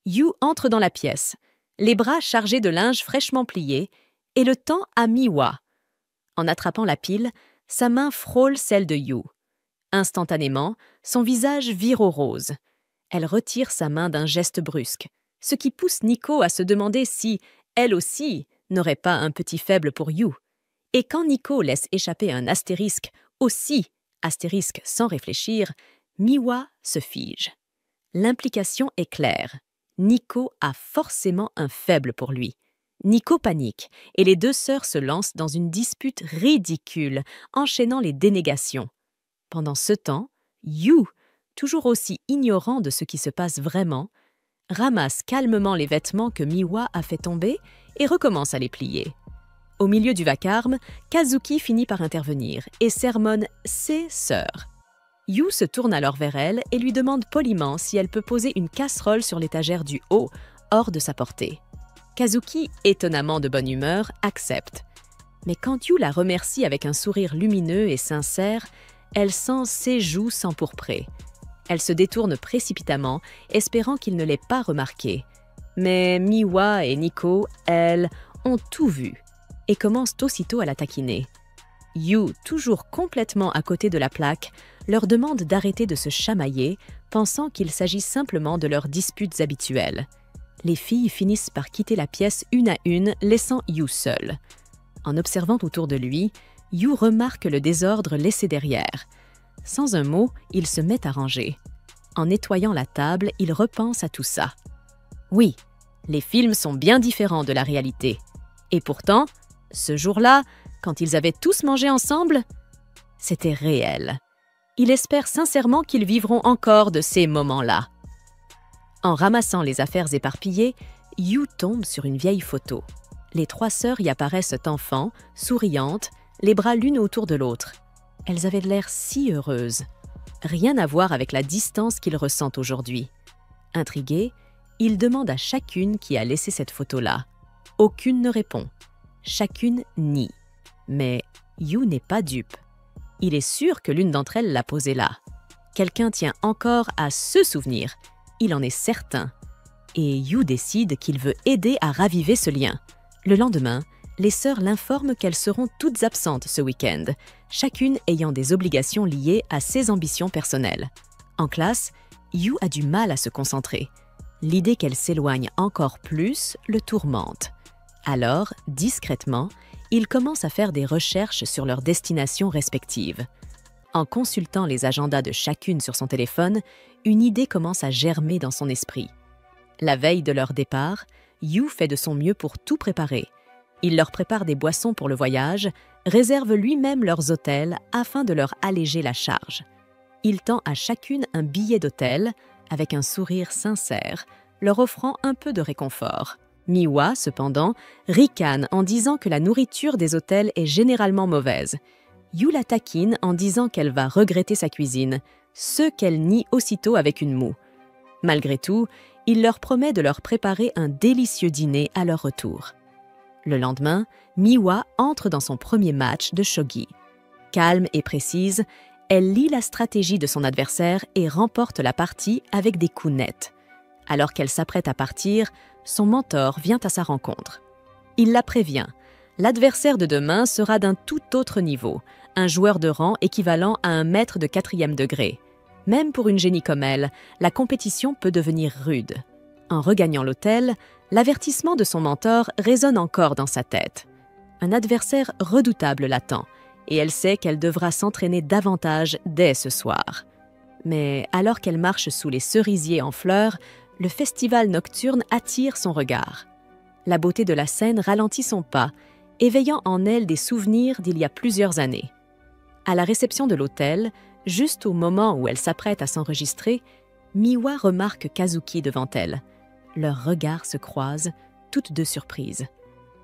Yu entre dans la pièce, les bras chargés de linge fraîchement plié, et le tend à Miwa. En attrapant la pile, sa main frôle celle de Yu. Instantanément, son visage vire au rose. Elle retire sa main d'un geste brusque, ce qui pousse Nico à se demander si, elle aussi, n'aurait pas un petit faible pour Yu. Et quand Nico laisse échapper un astérisque, aussi astérisque sans réfléchir, Miwa se fige. L'implication est claire. Nico a forcément un faible pour lui. Nico panique et les 2 sœurs se lancent dans une dispute ridicule, enchaînant les dénégations. Pendant ce temps, Yu, toujours aussi ignorant de ce qui se passe vraiment, ramasse calmement les vêtements que Miwa a fait tomber et recommence à les plier. Au milieu du vacarme, Kazuki finit par intervenir et sermonne ses sœurs. Yu se tourne alors vers elle et lui demande poliment si elle peut poser une casserole sur l'étagère du haut, hors de sa portée. Kazuki, étonnamment de bonne humeur, accepte. Mais quand Yu la remercie avec un sourire lumineux et sincère, elle sent ses joues s'empourprer. Elle se détourne précipitamment, espérant qu'il ne l'ait pas remarqué. Mais Miwa et Nico, elles, ont tout vu et commencent aussitôt à la taquiner. Yu, toujours complètement à côté de la plaque, leur demande d'arrêter de se chamailler, pensant qu'il s'agit simplement de leurs disputes habituelles. Les filles finissent par quitter la pièce une à une, laissant Yu seul. En observant autour de lui, Yu remarque le désordre laissé derrière. Sans un mot, il se met à ranger. En nettoyant la table, il repense à tout ça. Oui, les films sont bien différents de la réalité. Et pourtant, ce jour-là, quand ils avaient tous mangé ensemble, c'était réel. Il espère sincèrement qu'ils vivront encore de ces moments-là. En ramassant les affaires éparpillées, Yu tombe sur une vieille photo. Les 3 sœurs y apparaissent enfants, souriantes, les bras l'une autour de l'autre. Elles avaient l'air si heureuses. Rien à voir avec la distance qu'ils ressentent aujourd'hui. Intrigué, il demande à chacune qui a laissé cette photo-là. Aucune ne répond. Chacune nie. Mais Yu n'est pas dupe. Il est sûr que l'une d'entre elles l'a posée là. Quelqu'un tient encore à ce souvenir. Il en est certain. Et Yu décide qu'il veut aider à raviver ce lien. Le lendemain, les sœurs l'informent qu'elles seront toutes absentes ce week-end, chacune ayant des obligations liées à ses ambitions personnelles. En classe, Yu a du mal à se concentrer. L'idée qu'elle s'éloigne encore plus le tourmente. Alors, discrètement, il commence à faire des recherches sur leurs destinations respectives. En consultant les agendas de chacune sur son téléphone, une idée commence à germer dans son esprit. La veille de leur départ, Yu fait de son mieux pour tout préparer. Il leur prépare des boissons pour le voyage, réserve lui-même leurs hôtels afin de leur alléger la charge. Il tend à chacune un billet d'hôtel, avec un sourire sincère, leur offrant un peu de réconfort. Miwa, cependant, ricane en disant que la nourriture des hôtels est généralement mauvaise. Yu la taquine en disant qu'elle va regretter sa cuisine, ce qu'elle nie aussitôt avec une moue. Malgré tout, Il leur promet de leur préparer un délicieux dîner à leur retour. Le lendemain, Miwa entre dans son premier match de shogi. Calme et précise, elle lit la stratégie de son adversaire et remporte la partie avec des coups nets. Alors qu'elle s'apprête à partir, son mentor vient à sa rencontre. Il la prévient. L'adversaire de demain sera d'un tout autre niveau, un joueur de rang équivalent à un maître de 4e degré. Même pour une génie comme elle, la compétition peut devenir rude. En regagnant l'hôtel, l'avertissement de son mentor résonne encore dans sa tête. Un adversaire redoutable l'attend, et elle sait qu'elle devra s'entraîner davantage dès ce soir. Mais alors qu'elle marche sous les cerisiers en fleurs, le festival nocturne attire son regard. La beauté de la scène ralentit son pas, éveillant en elle des souvenirs d'il y a plusieurs années. À la réception de l'hôtel, juste au moment où elle s'apprête à s'enregistrer, Miwa remarque Kazuki devant elle. Leurs regards se croisent, toutes deux surprises.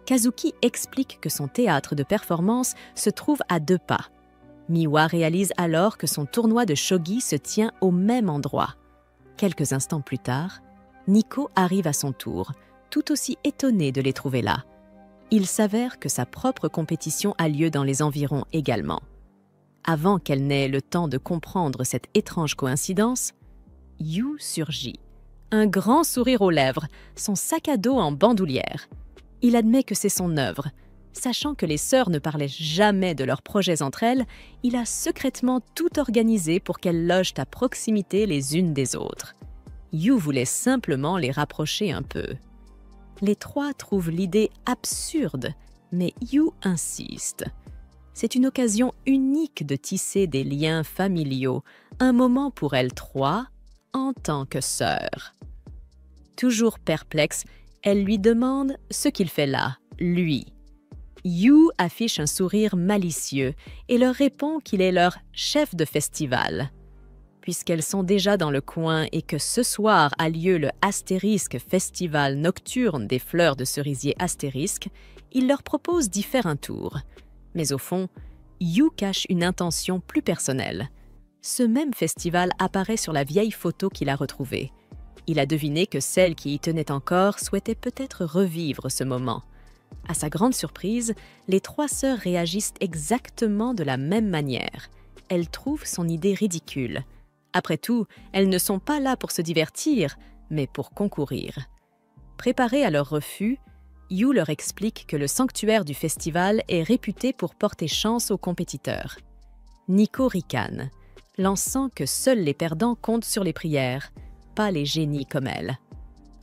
Kazuki explique que son théâtre de performance se trouve à 2 pas. Miwa réalise alors que son tournoi de shogi se tient au même endroit. Quelques instants plus tard, Nico arrive à son tour, tout aussi étonné de les trouver là. Il s'avère que sa propre compétition a lieu dans les environs également. Avant qu'elle n'ait le temps de comprendre cette étrange coïncidence, Yu surgit. Un grand sourire aux lèvres, son sac à dos en bandoulière. Il admet que c'est son œuvre. Sachant que les sœurs ne parlaient jamais de leurs projets entre elles, il a secrètement tout organisé pour qu'elles logent à proximité les unes des autres. Yu voulait simplement les rapprocher un peu. Les 3 trouvent l'idée absurde, mais Yu insiste. C'est une occasion unique de tisser des liens familiaux, un moment pour elles 3 en tant que sœurs. Toujours perplexe, elle lui demande ce qu'il fait là, lui. Yu affiche un sourire malicieux et leur répond qu'il est leur chef de festival. Puisqu'elles sont déjà dans le coin et que ce soir a lieu le Astérisque Festival nocturne des fleurs de cerisier astérisque, il leur propose d'y faire un tour. Mais au fond, Yu cache une intention plus personnelle. Ce même festival apparaît sur la vieille photo qu'il a retrouvée. Il a deviné que celle qui y tenait encore souhaitait peut-être revivre ce moment. À sa grande surprise, les 3 sœurs réagissent exactement de la même manière. Elles trouvent son idée ridicule. Après tout, elles ne sont pas là pour se divertir, mais pour concourir. Préparées à leur refus, Yu leur explique que le sanctuaire du festival est réputé pour porter chance aux compétiteurs. Nico ricane, lançant que seuls les perdants comptent sur les prières, pas les génies comme elle.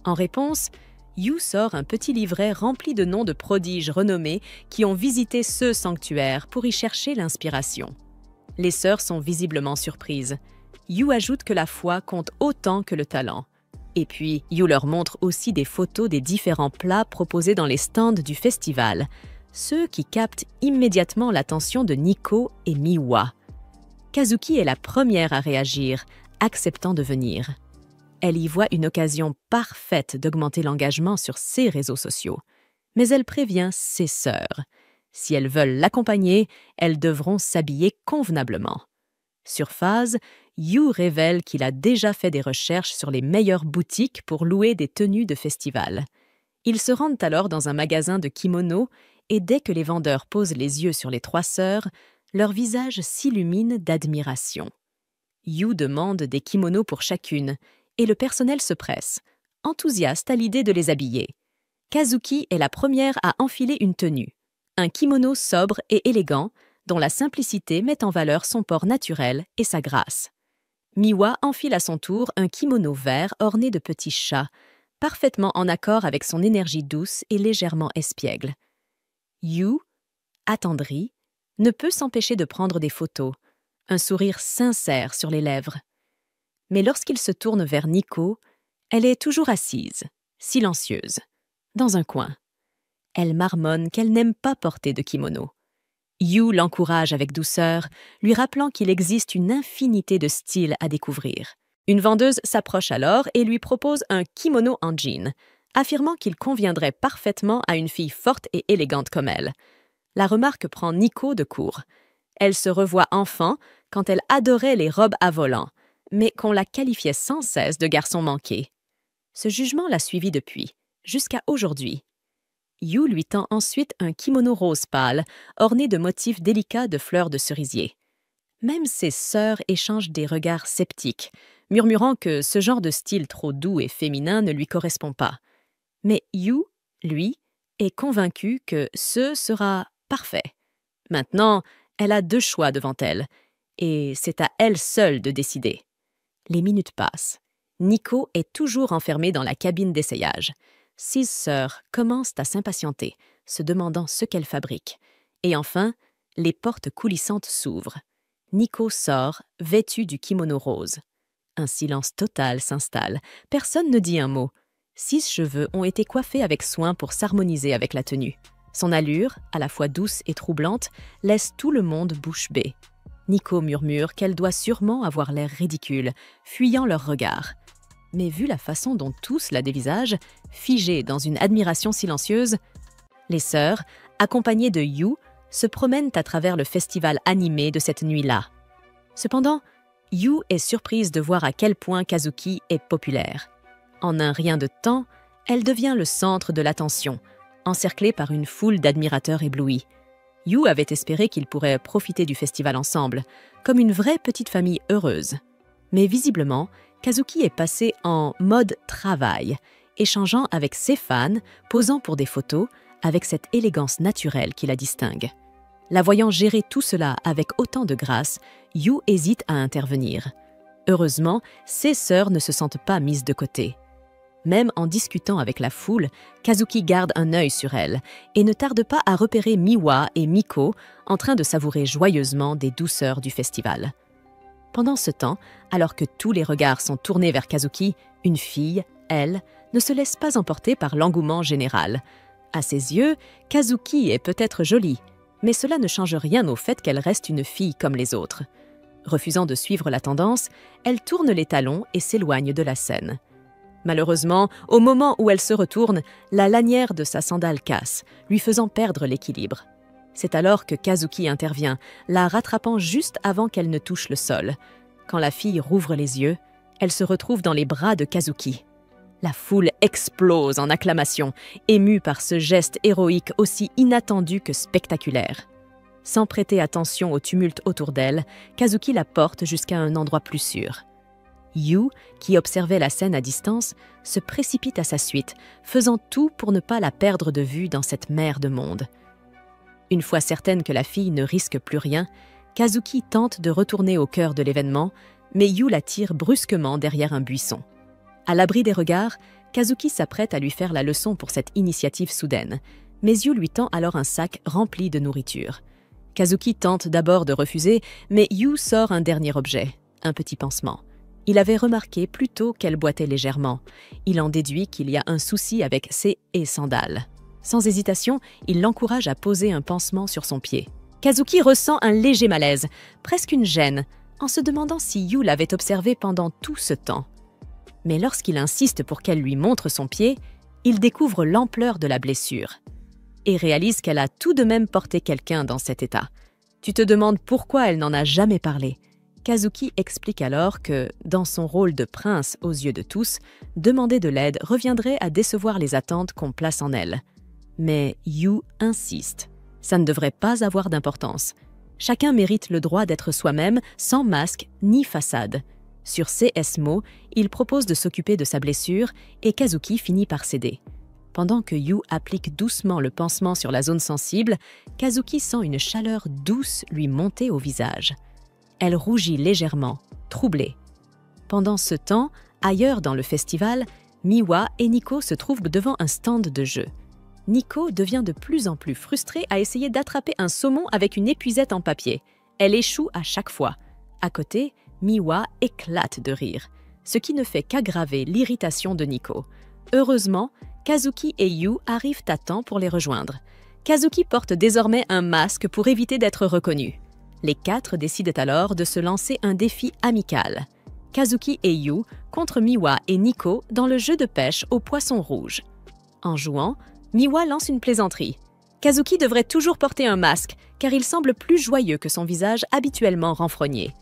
En réponse, Yu sort un petit livret rempli de noms de prodiges renommés qui ont visité ce sanctuaire pour y chercher l'inspiration. Les sœurs sont visiblement surprises. Yu ajoute que la foi compte autant que le talent. Et puis, Yu leur montre aussi des photos des différents plats proposés dans les stands du festival, ceux qui captent immédiatement l'attention de Nico et Miwa. Kazuki est la première à réagir, acceptant de venir. Elle y voit une occasion parfaite d'augmenter l'engagement sur ses réseaux sociaux. Mais elle prévient ses sœurs. Si elles veulent l'accompagner, elles devront s'habiller convenablement. Sur phase, Yu révèle qu'il a déjà fait des recherches sur les meilleures boutiques pour louer des tenues de festival. Ils se rendent alors dans un magasin de kimonos et dès que les vendeurs posent les yeux sur les 3 sœurs, leur visage s'illumine d'admiration. Yu demande des kimonos pour chacune et le personnel se presse, enthousiaste à l'idée de les habiller. Kazuki est la première à enfiler une tenue, un kimono sobre et élégant dont la simplicité met en valeur son port naturel et sa grâce. Miwa enfile à son tour un kimono vert orné de petits chats, parfaitement en accord avec son énergie douce et légèrement espiègle. Yu, attendrie, ne peut s'empêcher de prendre des photos, un sourire sincère sur les lèvres. Mais lorsqu'il se tourne vers Nico, elle est toujours assise, silencieuse, dans un coin. Elle marmonne qu'elle n'aime pas porter de kimono. Yu l'encourage avec douceur, lui rappelant qu'il existe une infinité de styles à découvrir. Une vendeuse s'approche alors et lui propose un kimono en jean, affirmant qu'il conviendrait parfaitement à une fille forte et élégante comme elle. La remarque prend Nico de court. Elle se revoit enfant quand elle adorait les robes à volants, mais qu'on la qualifiait sans cesse de garçon manqué. Ce jugement l'a suivi depuis, jusqu'à aujourd'hui. Yu lui tend ensuite un kimono rose pâle, orné de motifs délicats de fleurs de cerisier. Même ses sœurs échangent des regards sceptiques, murmurant que ce genre de style trop doux et féminin ne lui correspond pas. Mais Yu, lui, est convaincue que ce sera parfait. Maintenant, elle a 2 choix devant elle, et c'est à elle seule de décider. Les minutes passent. Nico est toujours enfermé dans la cabine d'essayage. 6 sœurs commencent à s'impatienter, se demandant ce qu'elle fabrique. Et enfin, les portes coulissantes s'ouvrent. Nico sort, vêtu du kimono rose. Un silence total s'installe. Personne ne dit un mot. 6 cheveux ont été coiffés avec soin pour s'harmoniser avec la tenue. Son allure, à la fois douce et troublante, laisse tout le monde bouche bée. Nico murmure qu'elle doit sûrement avoir l'air ridicule, fuyant leurs regards. Mais vu la façon dont tous la dévisagent, figée dans une admiration silencieuse, les sœurs, accompagnées de Yu, se promènent à travers le festival animé de cette nuit-là. Cependant, Yu est surprise de voir à quel point Kazuki est populaire. En un rien de temps, elle devient le centre de l'attention, encerclée par une foule d'admirateurs éblouis. Yu avait espéré qu'ils pourraient profiter du festival ensemble, comme une vraie petite famille heureuse. Mais visiblement, Kazuki est passé en mode travail, échangeant avec ses fans, posant pour des photos, avec cette élégance naturelle qui la distingue. La voyant gérer tout cela avec autant de grâce, Yu hésite à intervenir. Heureusement, ses sœurs ne se sentent pas mises de côté. Même en discutant avec la foule, Kazuki garde un œil sur elle et ne tarde pas à repérer Miwa et Miko en train de savourer joyeusement des douceurs du festival. Pendant ce temps, alors que tous les regards sont tournés vers Kazuki, une fille, elle, ne se laisse pas emporter par l'engouement général. À ses yeux, Kazuki est peut-être jolie, mais cela ne change rien au fait qu'elle reste une fille comme les autres. Refusant de suivre la tendance, elle tourne les talons et s'éloigne de la scène. Malheureusement, au moment où elle se retourne, la lanière de sa sandale casse, lui faisant perdre l'équilibre. C'est alors que Kazuki intervient, la rattrapant juste avant qu'elle ne touche le sol. Quand la fille rouvre les yeux, elle se retrouve dans les bras de Kazuki. La foule explose en acclamations, émue par ce geste héroïque aussi inattendu que spectaculaire. Sans prêter attention au tumulte autour d'elle, Kazuki la porte jusqu'à un endroit plus sûr. Yu, qui observait la scène à distance, se précipite à sa suite, faisant tout pour ne pas la perdre de vue dans cette mer de monde. Une fois certaine que la fille ne risque plus rien, Kazuki tente de retourner au cœur de l'événement, mais Yu la tire brusquement derrière un buisson. À l'abri des regards, Kazuki s'apprête à lui faire la leçon pour cette initiative soudaine, mais Yu lui tend alors un sac rempli de nourriture. Kazuki tente d'abord de refuser, mais Yu sort un dernier objet, un petit pansement. Il avait remarqué plus tôt qu'elle boitait légèrement. Il en déduit qu'il y a un souci avec ses sandales. Sans hésitation, il l'encourage à poser un pansement sur son pied. Kazuki ressent un léger malaise, presque une gêne, en se demandant si Yu l'avait observé pendant tout ce temps. Mais lorsqu'il insiste pour qu'elle lui montre son pied, il découvre l'ampleur de la blessure et réalise qu'elle a tout de même porté quelqu'un dans cet état. Tu te demandes pourquoi elle n'en a jamais parlé. Kazuki explique alors que, dans son rôle de prince aux yeux de tous, demander de l'aide reviendrait à décevoir les attentes qu'on place en elle. Mais Yu insiste. Ça ne devrait pas avoir d'importance. Chacun mérite le droit d'être soi-même, sans masque ni façade. Sur ces mots, il propose de s'occuper de sa blessure et Kazuki finit par céder. Pendant que Yu applique doucement le pansement sur la zone sensible, Kazuki sent une chaleur douce lui monter au visage. Elle rougit légèrement, troublée. Pendant ce temps, ailleurs dans le festival, Miwa et Nico se trouvent devant un stand de jeu. Nico devient de plus en plus frustrée à essayer d'attraper un saumon avec une épuisette en papier. Elle échoue à chaque fois. À côté, Miwa éclate de rire, ce qui ne fait qu'aggraver l'irritation de Nico. Heureusement, Kazuki et Yu arrivent à temps pour les rejoindre. Kazuki porte désormais un masque pour éviter d'être reconnu. Les 4 décident alors de se lancer un défi amical. Kazuki et Yu contre Miwa et Nico dans le jeu de pêche au poisson rouge. En jouant, Miwa lance une plaisanterie. Kazuki devrait toujours porter un masque, car il semble plus joyeux que son visage habituellement renfrogné.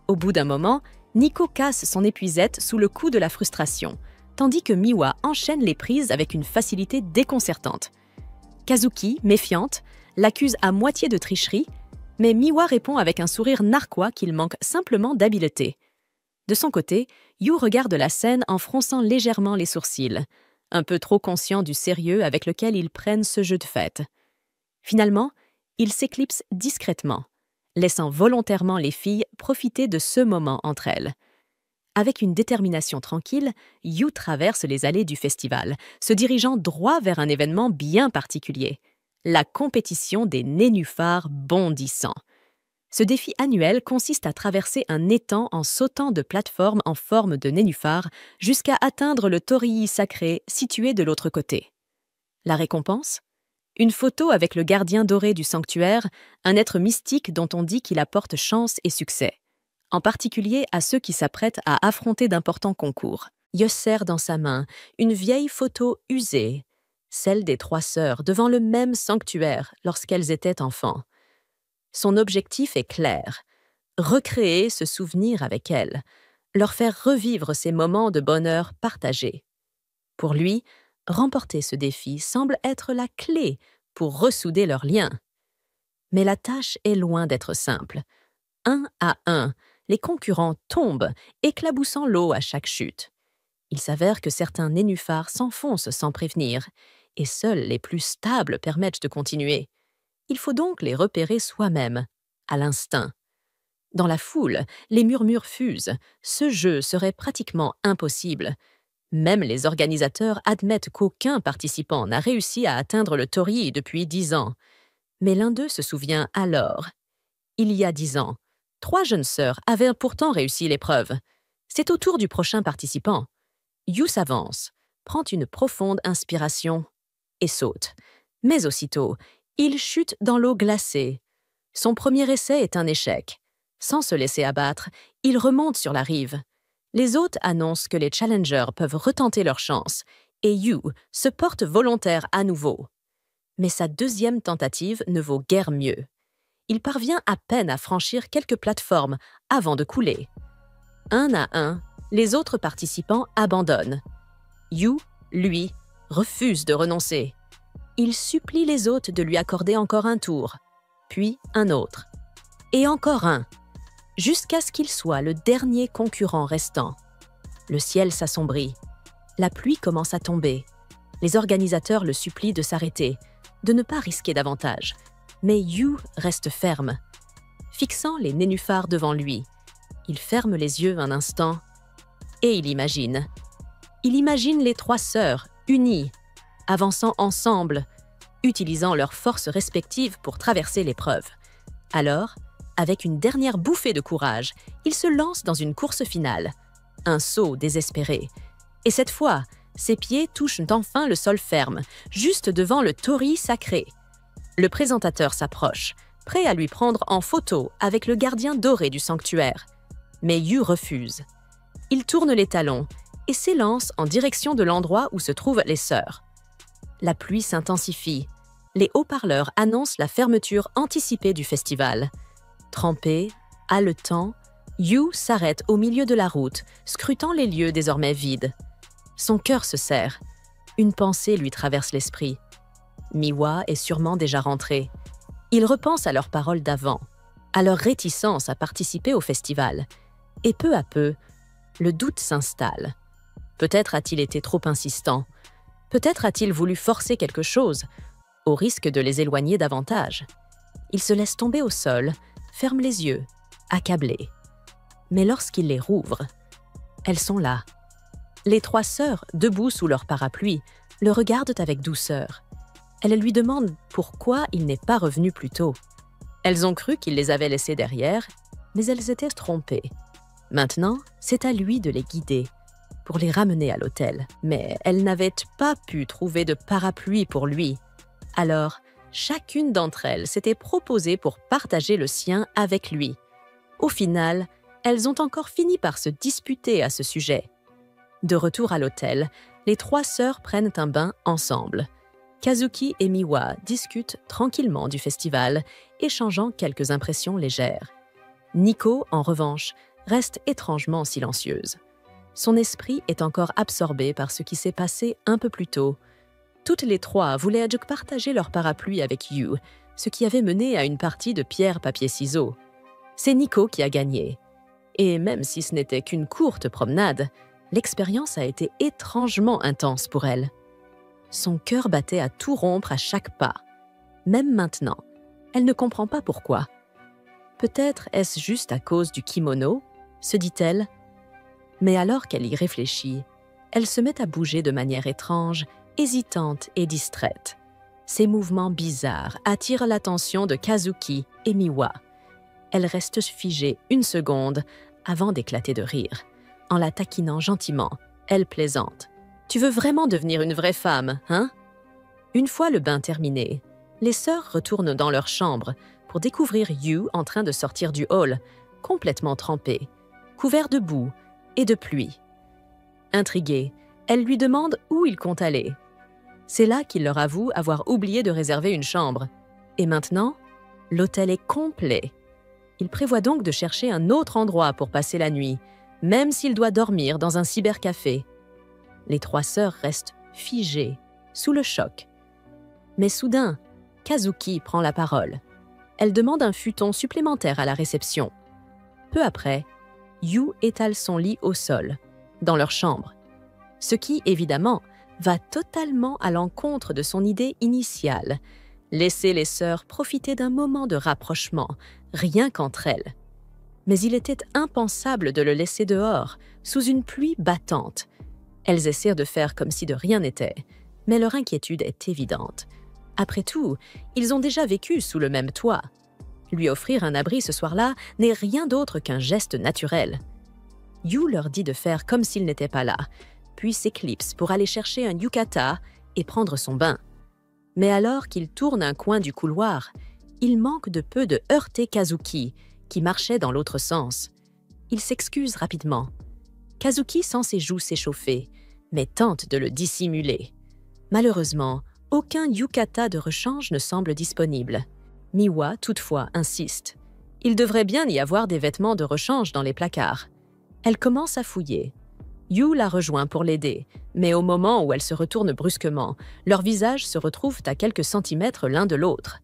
Au bout d'un moment, Nico casse son épuisette sous le coup de la frustration. tandis que Miwa enchaîne les prises avec une facilité déconcertante. Kazuki, méfiante, l'accuse à moitié de tricherie, mais Miwa répond avec un sourire narquois qu'il manque simplement d'habileté. De son côté, Yu regarde la scène en fronçant légèrement les sourcils, un peu trop conscient du sérieux avec lequel ils prennent ce jeu de fête. Finalement, il s'éclipse discrètement, laissant volontairement les filles profiter de ce moment entre elles. Avec une détermination tranquille, Yu traverse les allées du festival, se dirigeant droit vers un événement bien particulier, la compétition des nénuphars bondissants. Ce défi annuel consiste à traverser un étang en sautant de plateformes en forme de nénuphar jusqu'à atteindre le torii sacré situé de l'autre côté. La récompense ? Une photo avec le gardien doré du sanctuaire, un être mystique dont on dit qu'il apporte chance et succès, en particulier à ceux qui s'apprêtent à affronter d'importants concours. Yu serre dans sa main une vieille photo usée, celle des 3 sœurs devant le même sanctuaire lorsqu'elles étaient enfants. Son objectif est clair, recréer ce souvenir avec elles, leur faire revivre ces moments de bonheur partagés. Pour lui, remporter ce défi semble être la clé pour ressouder leurs liens. Mais la tâche est loin d'être simple. 1 à 1, les concurrents tombent, éclaboussant l'eau à chaque chute. Il s'avère que certains nénuphars s'enfoncent sans prévenir, et seuls les plus stables permettent de continuer. Il faut donc les repérer soi-même, à l'instinct. Dans la foule, les murmures fusent. Ce jeu serait pratiquement impossible. Même les organisateurs admettent qu'aucun participant n'a réussi à atteindre le torii depuis 10 ans. Mais l'un d'eux se souvient alors. Il y a 10 ans, 3 jeunes sœurs avaient pourtant réussi l'épreuve. C'est au tour du prochain participant. Yu s'avance, prend une profonde inspiration et saute. Mais aussitôt, il chute dans l'eau glacée. Son premier essai est un échec. Sans se laisser abattre, il remonte sur la rive. Les hôtes annoncent que les challengers peuvent retenter leur chance, et Yu se porte volontaire à nouveau. Mais sa deuxième tentative ne vaut guère mieux. Il parvient à peine à franchir quelques plateformes avant de couler. 1 à 1, les autres participants abandonnent. Yu, lui, refuse de renoncer. Il supplie les hôtes de lui accorder encore un tour, puis un autre, et encore un, jusqu'à ce qu'il soit le dernier concurrent restant. Le ciel s'assombrit. La pluie commence à tomber. Les organisateurs le supplient de s'arrêter, de ne pas risquer davantage. Mais Yu reste ferme. Fixant les nénuphars devant lui, il ferme les yeux un instant et il imagine. Il imagine les 3 sœurs, unies, avançant ensemble, utilisant leurs forces respectives pour traverser l'épreuve. Alors, avec une dernière bouffée de courage, il se lance dans une course finale. Un saut désespéré. Et cette fois, ses pieds touchent enfin le sol ferme, juste devant le torii sacré. Le présentateur s'approche, prêt à lui prendre en photo avec le gardien doré du sanctuaire. Mais Yu refuse. Il tourne les talons et s'élance en direction de l'endroit où se trouvent les sœurs. La pluie s'intensifie. Les haut-parleurs annoncent la fermeture anticipée du festival. Trempé, haletant, Yu s'arrête au milieu de la route, scrutant les lieux désormais vides. Son cœur se serre. Une pensée lui traverse l'esprit. Miwa est sûrement déjà rentrée. Il repense à leurs paroles d'avant, à leur réticence à participer au festival. Et peu à peu, le doute s'installe. Peut-être a-t-il été trop insistant. Peut-être a-t-il voulu forcer quelque chose, au risque de les éloigner davantage. Il se laisse tomber au sol, ferme les yeux, accablé. Mais lorsqu'il les rouvre, elles sont là. Les 3 sœurs, debout sous leur parapluie, le regardent avec douceur. Elles lui demandent pourquoi il n'est pas revenu plus tôt. Elles ont cru qu'il les avait laissées derrière, mais elles étaient trompées. Maintenant, c'est à lui de les guider, pour les ramener à l'hôtel. Mais elles n'avaient pas pu trouver de parapluie pour lui. Alors, chacune d'entre elles s'était proposée pour partager le sien avec lui. Au final, elles ont encore fini par se disputer à ce sujet. De retour à l'hôtel, les 3 sœurs prennent un bain ensemble. Kazuki et Miwa discutent tranquillement du festival, échangeant quelques impressions légères. Nico, en revanche, reste étrangement silencieuse. Son esprit est encore absorbé par ce qui s'est passé un peu plus tôt. Toutes les trois voulaient partager leur parapluie avec Yu, ce qui avait mené à une partie de pierre-papier-ciseaux. C'est Nico qui a gagné. Et même si ce n'était qu'une courte promenade, l'expérience a été étrangement intense pour elle. Son cœur battait à tout rompre à chaque pas. Même maintenant, elle ne comprend pas pourquoi. Peut-être est-ce juste à cause du kimono, se dit-elle. Mais alors qu'elle y réfléchit, elle se met à bouger de manière étrange, hésitante et distraite. Ces mouvements bizarres attirent l'attention de Kazuki et Miwa. Elle reste figée une seconde avant d'éclater de rire. En la taquinant gentiment, elle plaisante. « Tu veux vraiment devenir une vraie femme, hein ?» Une fois le bain terminé, les sœurs retournent dans leur chambre pour découvrir Yu en train de sortir du hall, complètement trempé, couvert de boue et de pluie. Intriguée, elles lui demandent où il compte aller. C'est là qu'il leur avoue avoir oublié de réserver une chambre. Et maintenant, l'hôtel est complet. Il prévoit donc de chercher un autre endroit pour passer la nuit, même s'il doit dormir dans un cybercafé. Les trois sœurs restent figées, sous le choc. Mais soudain, Kazuki prend la parole. Elle demande un futon supplémentaire à la réception. Peu après, Yu étale son lit au sol, dans leur chambre. Ce qui, évidemment, va totalement à l'encontre de son idée initiale. Laisser les sœurs profiter d'un moment de rapprochement, rien qu'entre elles. Mais il était impensable de le laisser dehors, sous une pluie battante. Elles essaient de faire comme si de rien n'était, mais leur inquiétude est évidente. Après tout, ils ont déjà vécu sous le même toit. Lui offrir un abri ce soir-là n'est rien d'autre qu'un geste naturel. Yu leur dit de faire comme s'il n'était pas là, puis s'éclipse pour aller chercher un yukata et prendre son bain. Mais alors qu'il tourne un coin du couloir, il manque de peu de heurter Kazuki, qui marchait dans l'autre sens. Il s'excuse rapidement. Kazuki sent ses joues s'échauffer, mais tente de le dissimuler. Malheureusement, aucun yukata de rechange ne semble disponible. Miwa, toutefois, insiste. Il devrait bien y avoir des vêtements de rechange dans les placards. Elle commence à fouiller. Yu la rejoint pour l'aider, mais au moment où elle se retourne brusquement, leurs visages se retrouvent à quelques centimètres l'un de l'autre.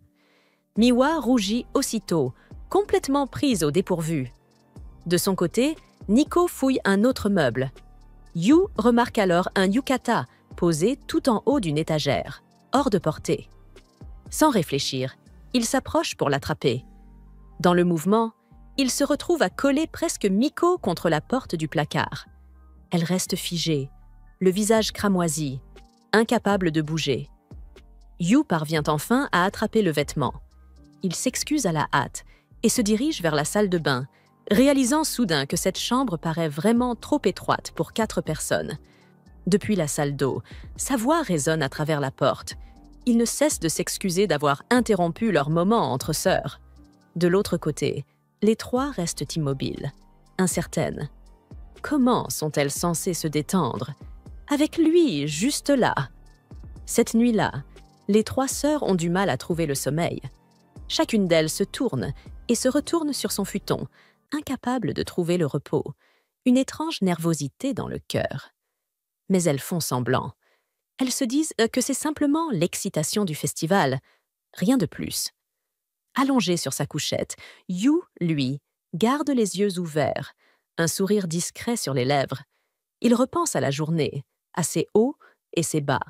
Miwa rougit aussitôt, complètement prise au dépourvu. De son côté, Nico fouille un autre meuble. Yu remarque alors un yukata posé tout en haut d'une étagère, hors de portée. Sans réfléchir, il s'approche pour l'attraper. Dans le mouvement, il se retrouve à coller presque Miko contre la porte du placard. Elle reste figée, le visage cramoisi, incapable de bouger. Yu parvient enfin à attraper le vêtement. Il s'excuse à la hâte et se dirige vers la salle de bain, réalisant soudain que cette chambre paraît vraiment trop étroite pour 4 personnes. Depuis la salle d'eau, sa voix résonne à travers la porte. Il ne cesse de s'excuser d'avoir interrompu leur moment entre sœurs. De l'autre côté, les trois restent immobiles, incertaines. Comment sont-elles censées se détendre? Avec lui, juste là. Cette nuit-là, les trois sœurs ont du mal à trouver le sommeil. Chacune d'elles se tourne et se retourne sur son futon, incapable de trouver le repos, une étrange nervosité dans le cœur. Mais elles font semblant. Elles se disent que c'est simplement l'excitation du festival, rien de plus. Allongé sur sa couchette, Yu, lui, garde les yeux ouverts, un sourire discret sur les lèvres. Il repense à la journée, à ses hauts et ses bas.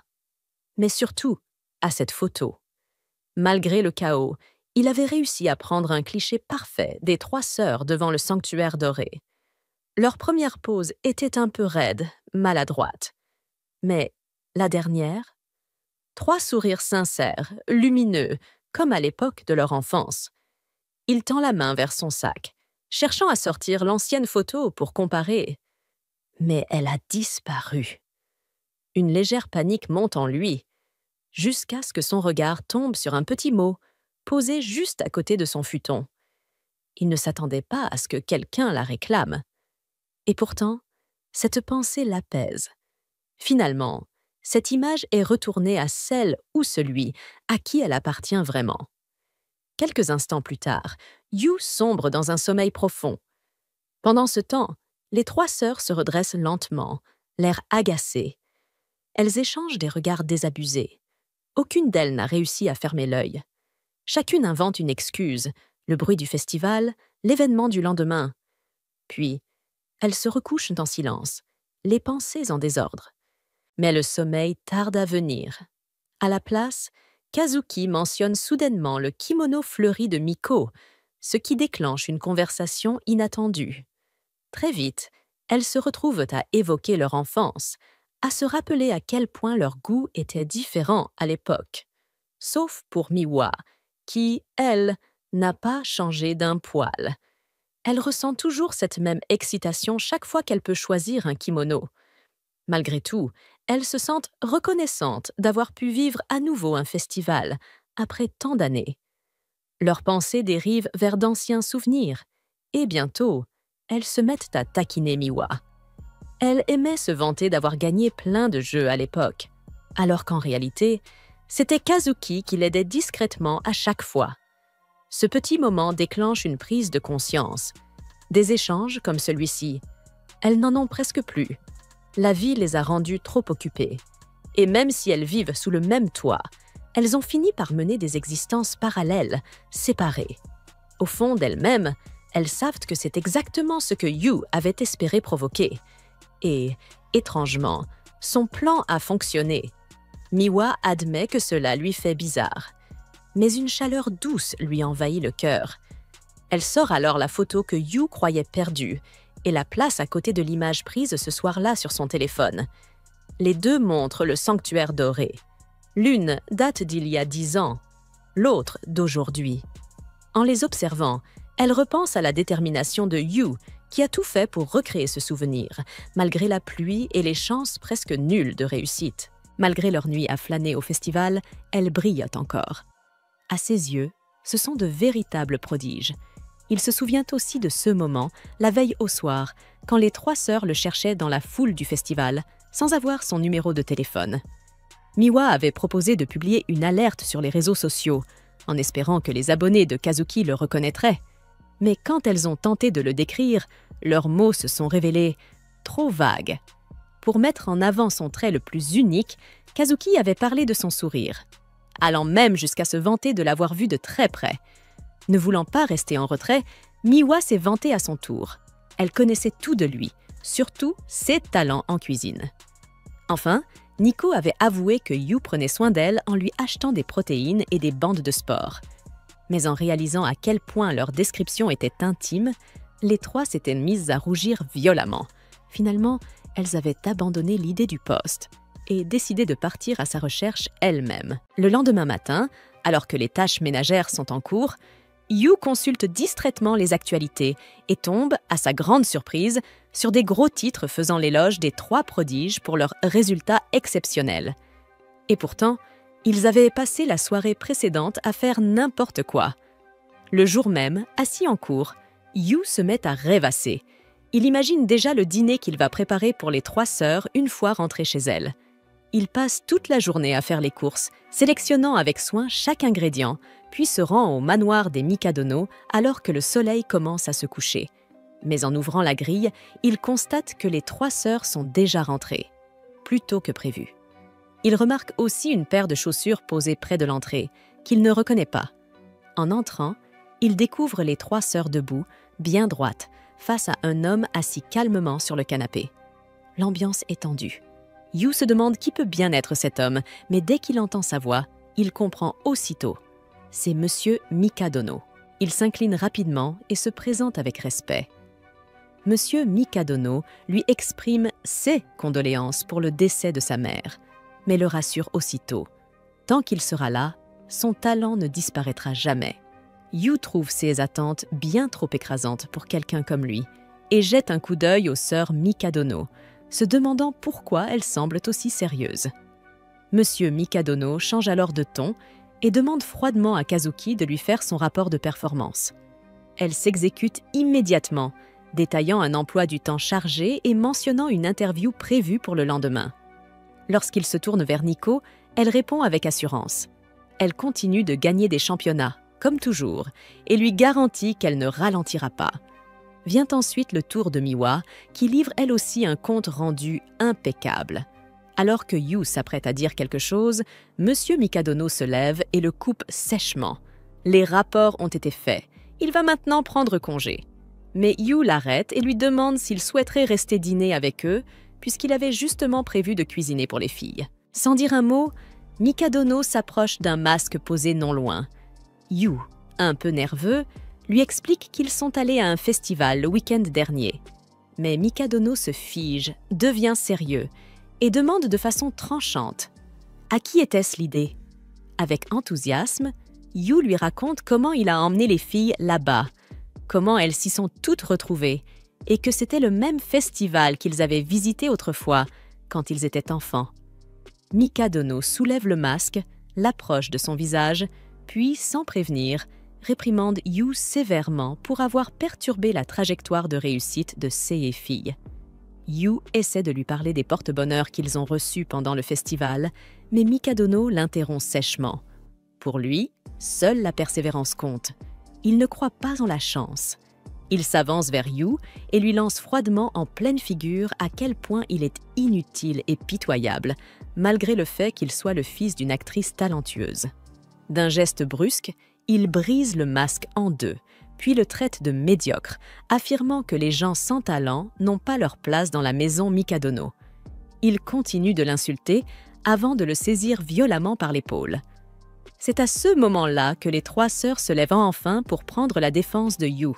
Mais surtout, à cette photo. Malgré le chaos, il avait réussi à prendre un cliché parfait des trois sœurs devant le sanctuaire doré. Leur première pose était un peu raide, maladroite. Mais la dernière? 3 sourires sincères, lumineux, comme à l'époque de leur enfance. Il tend la main vers son sac, cherchant à sortir l'ancienne photo pour comparer. Mais elle a disparu. Une légère panique monte en lui, jusqu'à ce que son regard tombe sur un petit mot, posé juste à côté de son futon. Il ne s'attendait pas à ce que quelqu'un la réclame. Et pourtant, cette pensée l'apaise. Finalement, cette image est retournée à celle ou celui à qui elle appartient vraiment. Quelques instants plus tard, Yu sombre dans un sommeil profond. Pendant ce temps, Les trois sœurs se redressent lentement, l'air agacées. Elles échangent des regards désabusés. Aucune d'elles n'a réussi à fermer l'œil. Chacune invente une excuse, le bruit du festival, l'événement du lendemain. Puis, elles se recouchent en silence, les pensées en désordre. Mais le sommeil tarde à venir. À la place, Kazuki mentionne soudainement le kimono fleuri de Miko, ce qui déclenche une conversation inattendue. Très vite, elles se retrouvent à évoquer leur enfance, à se rappeler à quel point leurs goûts étaient différents à l'époque. Sauf pour Miwa, qui, elle, n'a pas changé d'un poil. Elle ressent toujours cette même excitation chaque fois qu'elle peut choisir un kimono. Malgré tout, elles se sentent reconnaissantes d'avoir pu vivre à nouveau un festival, après tant d'années. Leurs pensées dérivent vers d'anciens souvenirs, et bientôt, elles se mettent à taquiner Miwa. Elle aimait se vanter d'avoir gagné plein de jeux à l'époque, alors qu'en réalité, c'était Kazuki qui l'aidait discrètement à chaque fois. Ce petit moment déclenche une prise de conscience. Des échanges comme celui-ci. Elles n'en ont presque plus. La vie les a rendues trop occupées. Et même si elles vivent sous le même toit, elles ont fini par mener des existences parallèles, séparées. Au fond d'elles-mêmes, elles savent que c'est exactement ce que Yu avait espéré provoquer. Et, étrangement, son plan a fonctionné. Miwa admet que cela lui fait bizarre. Mais une chaleur douce lui envahit le cœur. Elle sort alors la photo que Yu croyait perdue et la place à côté de l'image prise ce soir-là sur son téléphone. Les deux montrent le sanctuaire doré. L'une date d'il y a 10 ans, l'autre d'aujourd'hui. En les observant, elle repense à la détermination de Yu, qui a tout fait pour recréer ce souvenir, malgré la pluie et les chances presque nulles de réussite. Malgré leur nuit à flâner au festival, elle brillent encore. À ses yeux, ce sont de véritables prodiges. Il se souvient aussi de ce moment, la veille au soir, quand les trois sœurs le cherchaient dans la foule du festival, sans avoir son numéro de téléphone. Miwa avait proposé de publier une alerte sur les réseaux sociaux, en espérant que les abonnés de Kazuki le reconnaîtraient. Mais quand elles ont tenté de le décrire, leurs mots se sont révélés trop vagues. Pour mettre en avant son trait le plus unique, Kazuki avait parlé de son sourire, allant même jusqu'à se vanter de l'avoir vu de très près. Ne voulant pas rester en retrait, Miwa s'est vantée à son tour. Elle connaissait tout de lui, surtout ses talents en cuisine. Enfin, Nico avait avoué que Yu prenait soin d'elle en lui achetant des protéines et des bandes de sport. Mais en réalisant à quel point leur description était intime, les trois s'étaient mises à rougir violemment. Finalement, elles avaient abandonné l'idée du poste et décidé de partir à sa recherche elles-mêmes. Le lendemain matin, alors que les tâches ménagères sont en cours, Yu consulte distraitement les actualités et tombe, à sa grande surprise, sur des gros titres faisant l'éloge des trois prodiges pour leurs résultats exceptionnels. Et pourtant, ils avaient passé la soirée précédente à faire n'importe quoi. Le jour même, assis en cours, Yu se met à rêvasser. Il imagine déjà le dîner qu'il va préparer pour les trois sœurs une fois rentrées chez elles. Il passe toute la journée à faire les courses, sélectionnant avec soin chaque ingrédient, puis se rend au manoir des Mikadono alors que le soleil commence à se coucher. Mais en ouvrant la grille, il constate que les trois sœurs sont déjà rentrées, plus tôt que prévu. Il remarque aussi une paire de chaussures posées près de l'entrée, qu'il ne reconnaît pas. En entrant, il découvre les trois sœurs debout, bien droites, face à un homme assis calmement sur le canapé. L'ambiance est tendue. Yu se demande qui peut bien être cet homme, mais dès qu'il entend sa voix, il comprend aussitôt. C'est Monsieur Mikadono. Il s'incline rapidement et se présente avec respect. Monsieur Mikadono lui exprime ses condoléances pour le décès de sa mère, mais le rassure aussitôt. Tant qu'il sera là, son talent ne disparaîtra jamais. Yu trouve ses attentes bien trop écrasantes pour quelqu'un comme lui et jette un coup d'œil aux sœurs Mikadono, se demandant pourquoi elles semblent aussi sérieuses. Monsieur Mikadono change alors de ton et demande froidement à Kazuki de lui faire son rapport de performance. Elle s'exécute immédiatement, détaillant un emploi du temps chargé et mentionnant une interview prévue pour le lendemain. Lorsqu'il se tourne vers Nico, elle répond avec assurance. Elle continue de gagner des championnats, comme toujours, et lui garantit qu'elle ne ralentira pas. Vient ensuite le tour de Miwa, qui livre elle aussi un compte rendu impeccable. Alors que Yu s'apprête à dire quelque chose, Monsieur Mikadono se lève et le coupe sèchement. Les rapports ont été faits. Il va maintenant prendre congé. Mais Yu l'arrête et lui demande s'il souhaiterait rester dîner avec eux, puisqu'il avait justement prévu de cuisiner pour les filles. Sans dire un mot, Mikadono s'approche d'un masque posé non loin. Yu, un peu nerveux, lui explique qu'ils sont allés à un festival le week-end dernier. Mais Mikadono se fige, devient sérieux et demande de façon tranchante « À qui était-ce l'idée ?» Avec enthousiasme, Yu lui raconte comment il a emmené les filles là-bas, comment elles s'y sont toutes retrouvées et que c'était le même festival qu'ils avaient visité autrefois, quand ils étaient enfants. Mikadono soulève le masque, l'approche de son visage, puis, sans prévenir, réprimande Yu sévèrement pour avoir perturbé la trajectoire de réussite de ses filles. Yu essaie de lui parler des porte-bonheur qu'ils ont reçus pendant le festival, mais Mikadono l'interrompt sèchement. Pour lui, seule la persévérance compte. Il ne croit pas en la chance. Il s'avance vers Yu et lui lance froidement en pleine figure à quel point il est inutile et pitoyable, malgré le fait qu'il soit le fils d'une actrice talentueuse. D'un geste brusque, il brise le masque en deux, puis le traite de médiocre, affirmant que les gens sans talent n'ont pas leur place dans la maison Mikadono. Il continue de l'insulter avant de le saisir violemment par l'épaule. C'est à ce moment-là que les trois sœurs se lèvent enfin pour prendre la défense de Yu.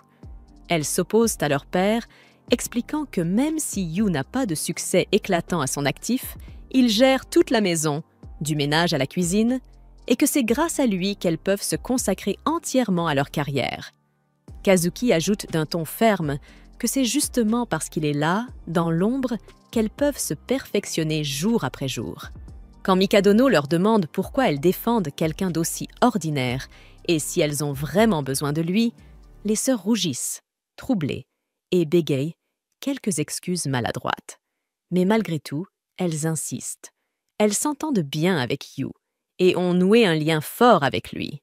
Elles s'opposent à leur père, expliquant que même si Yu n'a pas de succès éclatant à son actif, il gère toute la maison, du ménage à la cuisine, et que c'est grâce à lui qu'elles peuvent se consacrer entièrement à leur carrière. Kazuki ajoute d'un ton ferme que c'est justement parce qu'il est là, dans l'ombre, qu'elles peuvent se perfectionner jour après jour. Quand Mikadono leur demande pourquoi elles défendent quelqu'un d'aussi ordinaire et si elles ont vraiment besoin de lui, les sœurs rougissent, troublées, et bégayent quelques excuses maladroites. Mais malgré tout, elles insistent. Elles s'entendent bien avec Yu et ont noué un lien fort avec lui.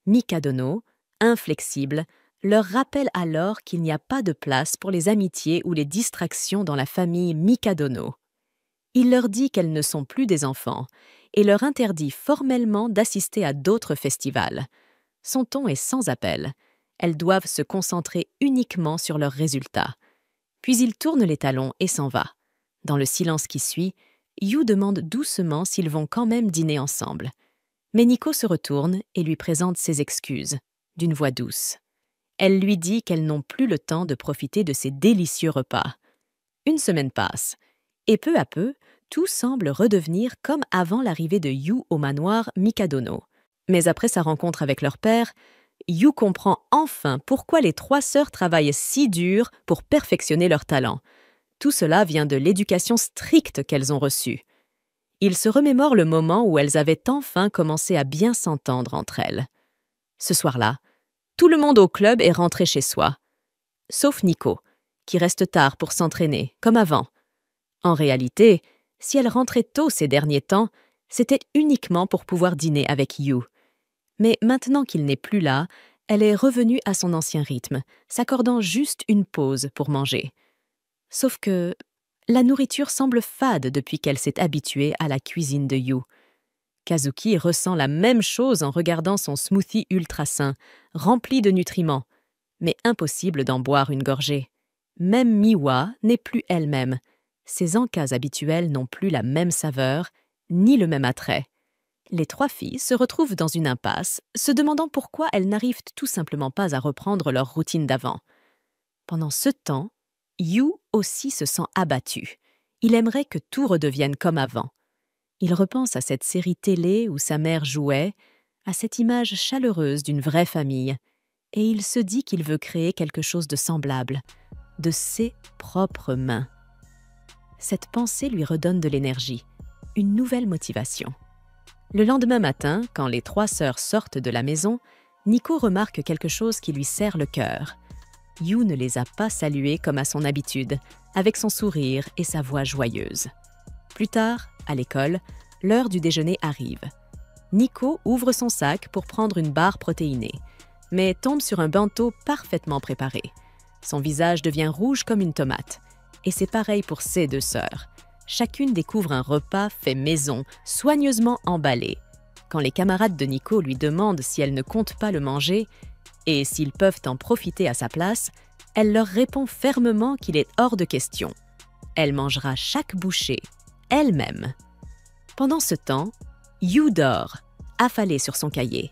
Mikadono, inflexible, leur rappelle alors qu'il n'y a pas de place pour les amitiés ou les distractions dans la famille Mikadono. Il leur dit qu'elles ne sont plus des enfants et leur interdit formellement d'assister à d'autres festivals. Son ton est sans appel. Elles doivent se concentrer uniquement sur leurs résultats. Puis il tourne les talons et s'en va. Dans le silence qui suit, Yu demande doucement s'ils vont quand même dîner ensemble. Mais Nico se retourne et lui présente ses excuses, d'une voix douce. Elle lui dit qu'elles n'ont plus le temps de profiter de ces délicieux repas. Une semaine passe, et peu à peu, tout semble redevenir comme avant l'arrivée de Yu au manoir Mikadono. Mais après sa rencontre avec leur père, Yu comprend enfin pourquoi les trois sœurs travaillent si dur pour perfectionner leur talent. Tout cela vient de l'éducation stricte qu'elles ont reçue. Il se remémore le moment où elles avaient enfin commencé à bien s'entendre entre elles. Ce soir-là, tout le monde au club est rentré chez soi, sauf Nico, qui reste tard pour s'entraîner, comme avant. En réalité, si elle rentrait tôt ces derniers temps, c'était uniquement pour pouvoir dîner avec Yu. Mais maintenant qu'il n'est plus là, elle est revenue à son ancien rythme, s'accordant juste une pause pour manger. Sauf que la nourriture semble fade depuis qu'elle s'est habituée à la cuisine de Yu. Kazuki ressent la même chose en regardant son smoothie ultra sain, rempli de nutriments, mais impossible d'en boire une gorgée. Même Miwa n'est plus elle-même. Ses encas habituels n'ont plus la même saveur, ni le même attrait. Les trois filles se retrouvent dans une impasse, se demandant pourquoi elles n'arrivent tout simplement pas à reprendre leur routine d'avant. Pendant ce temps, Yu aussi se sent abattu. Il aimerait que tout redevienne comme avant. Il repense à cette série télé où sa mère jouait, à cette image chaleureuse d'une vraie famille, et il se dit qu'il veut créer quelque chose de semblable, de ses propres mains. Cette pensée lui redonne de l'énergie, une nouvelle motivation. Le lendemain matin, quand les trois sœurs sortent de la maison, Nico remarque quelque chose qui lui serre le cœur. Yu ne les a pas saluées comme à son habitude, avec son sourire et sa voix joyeuse. Plus tard, à l'école, l'heure du déjeuner arrive. Nico ouvre son sac pour prendre une barre protéinée, mais tombe sur un bento parfaitement préparé. Son visage devient rouge comme une tomate. Et c'est pareil pour ses deux sœurs. Chacune découvre un repas fait maison, soigneusement emballé. Quand les camarades de Nico lui demandent si elle ne compte pas le manger et s'ils peuvent en profiter à sa place, elle leur répond fermement qu'il est hors de question. Elle mangera chaque bouchée, elle-même. Pendant ce temps, Yu dort, affalé sur son cahier.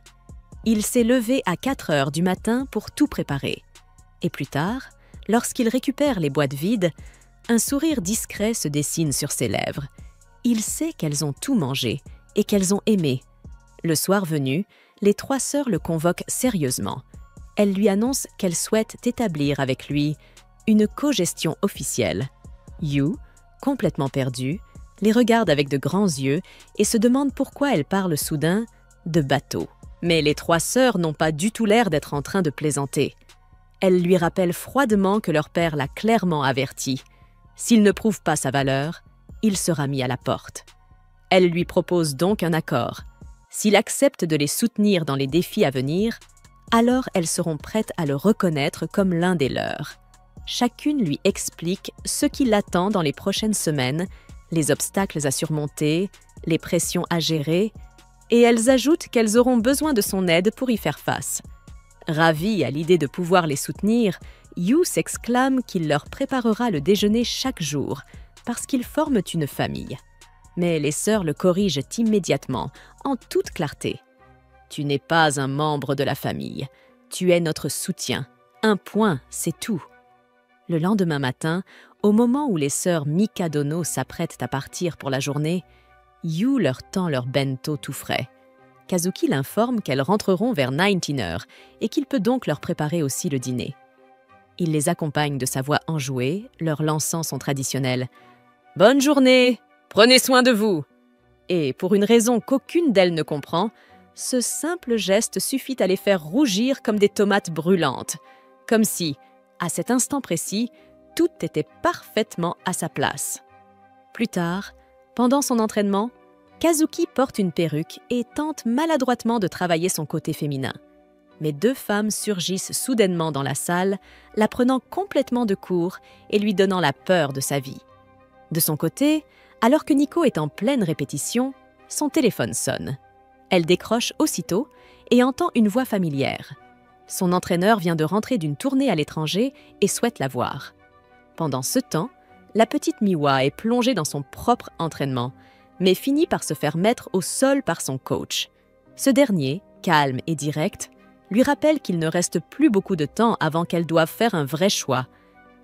Il s'est levé à 4 heures du matin pour tout préparer. Et plus tard, lorsqu'il récupère les boîtes vides, un sourire discret se dessine sur ses lèvres. Il sait qu'elles ont tout mangé et qu'elles ont aimé. Le soir venu, les 3 sœurs le convoquent sérieusement. Elles lui annoncent qu'elles souhaitent établir avec lui une cogestion officielle. Yu, complètement perdue, les regarde avec de grands yeux et se demande pourquoi elle parle soudain de bateau. Mais les 3 sœurs n'ont pas du tout l'air d'être en train de plaisanter. Elles lui rappellent froidement que leur père l'a clairement averti. S'il ne prouve pas sa valeur, il sera mis à la porte. Elles lui proposent donc un accord. S'il accepte de les soutenir dans les défis à venir, alors elles seront prêtes à le reconnaître comme l'un des leurs. Chacune lui explique ce qui l'attend dans les prochaines semaines, les obstacles à surmonter, les pressions à gérer, et elles ajoutent qu'elles auront besoin de son aide pour y faire face. Ravie à l'idée de pouvoir les soutenir, Yu s'exclame qu'il leur préparera le déjeuner chaque jour, parce qu'ils forment une famille. Mais les sœurs le corrigent immédiatement, en toute clarté. « Tu n'es pas un membre de la famille. Tu es notre soutien. Un point, c'est tout. » Le lendemain matin, au moment où les sœurs Mikadono s'apprêtent à partir pour la journée, Yu leur tend leur bento tout frais. Kazuki l'informe qu'elles rentreront vers 19h et qu'il peut donc leur préparer aussi le dîner. Il les accompagne de sa voix enjouée, leur lançant son traditionnel « Bonne journée! Prenez soin de vous !» Et pour une raison qu'aucune d'elles ne comprend, ce simple geste suffit à les faire rougir comme des tomates brûlantes, comme si, à cet instant précis, tout était parfaitement à sa place. Plus tard, pendant son entraînement, Kazuki porte une perruque et tente maladroitement de travailler son côté féminin. Mais 2 femmes surgissent soudainement dans la salle, la prenant complètement de court et lui donnant la peur de sa vie. De son côté, alors que Nico est en pleine répétition, son téléphone sonne. Elle décroche aussitôt et entend une voix familière. Son entraîneur vient de rentrer d'une tournée à l'étranger et souhaite la voir. Pendant ce temps, la petite Miwa est plongée dans son propre entraînement, mais finit par se faire mettre au sol par son coach. Ce dernier, calme et direct, lui rappelle qu'il ne reste plus beaucoup de temps avant qu'elle doive faire un vrai choix,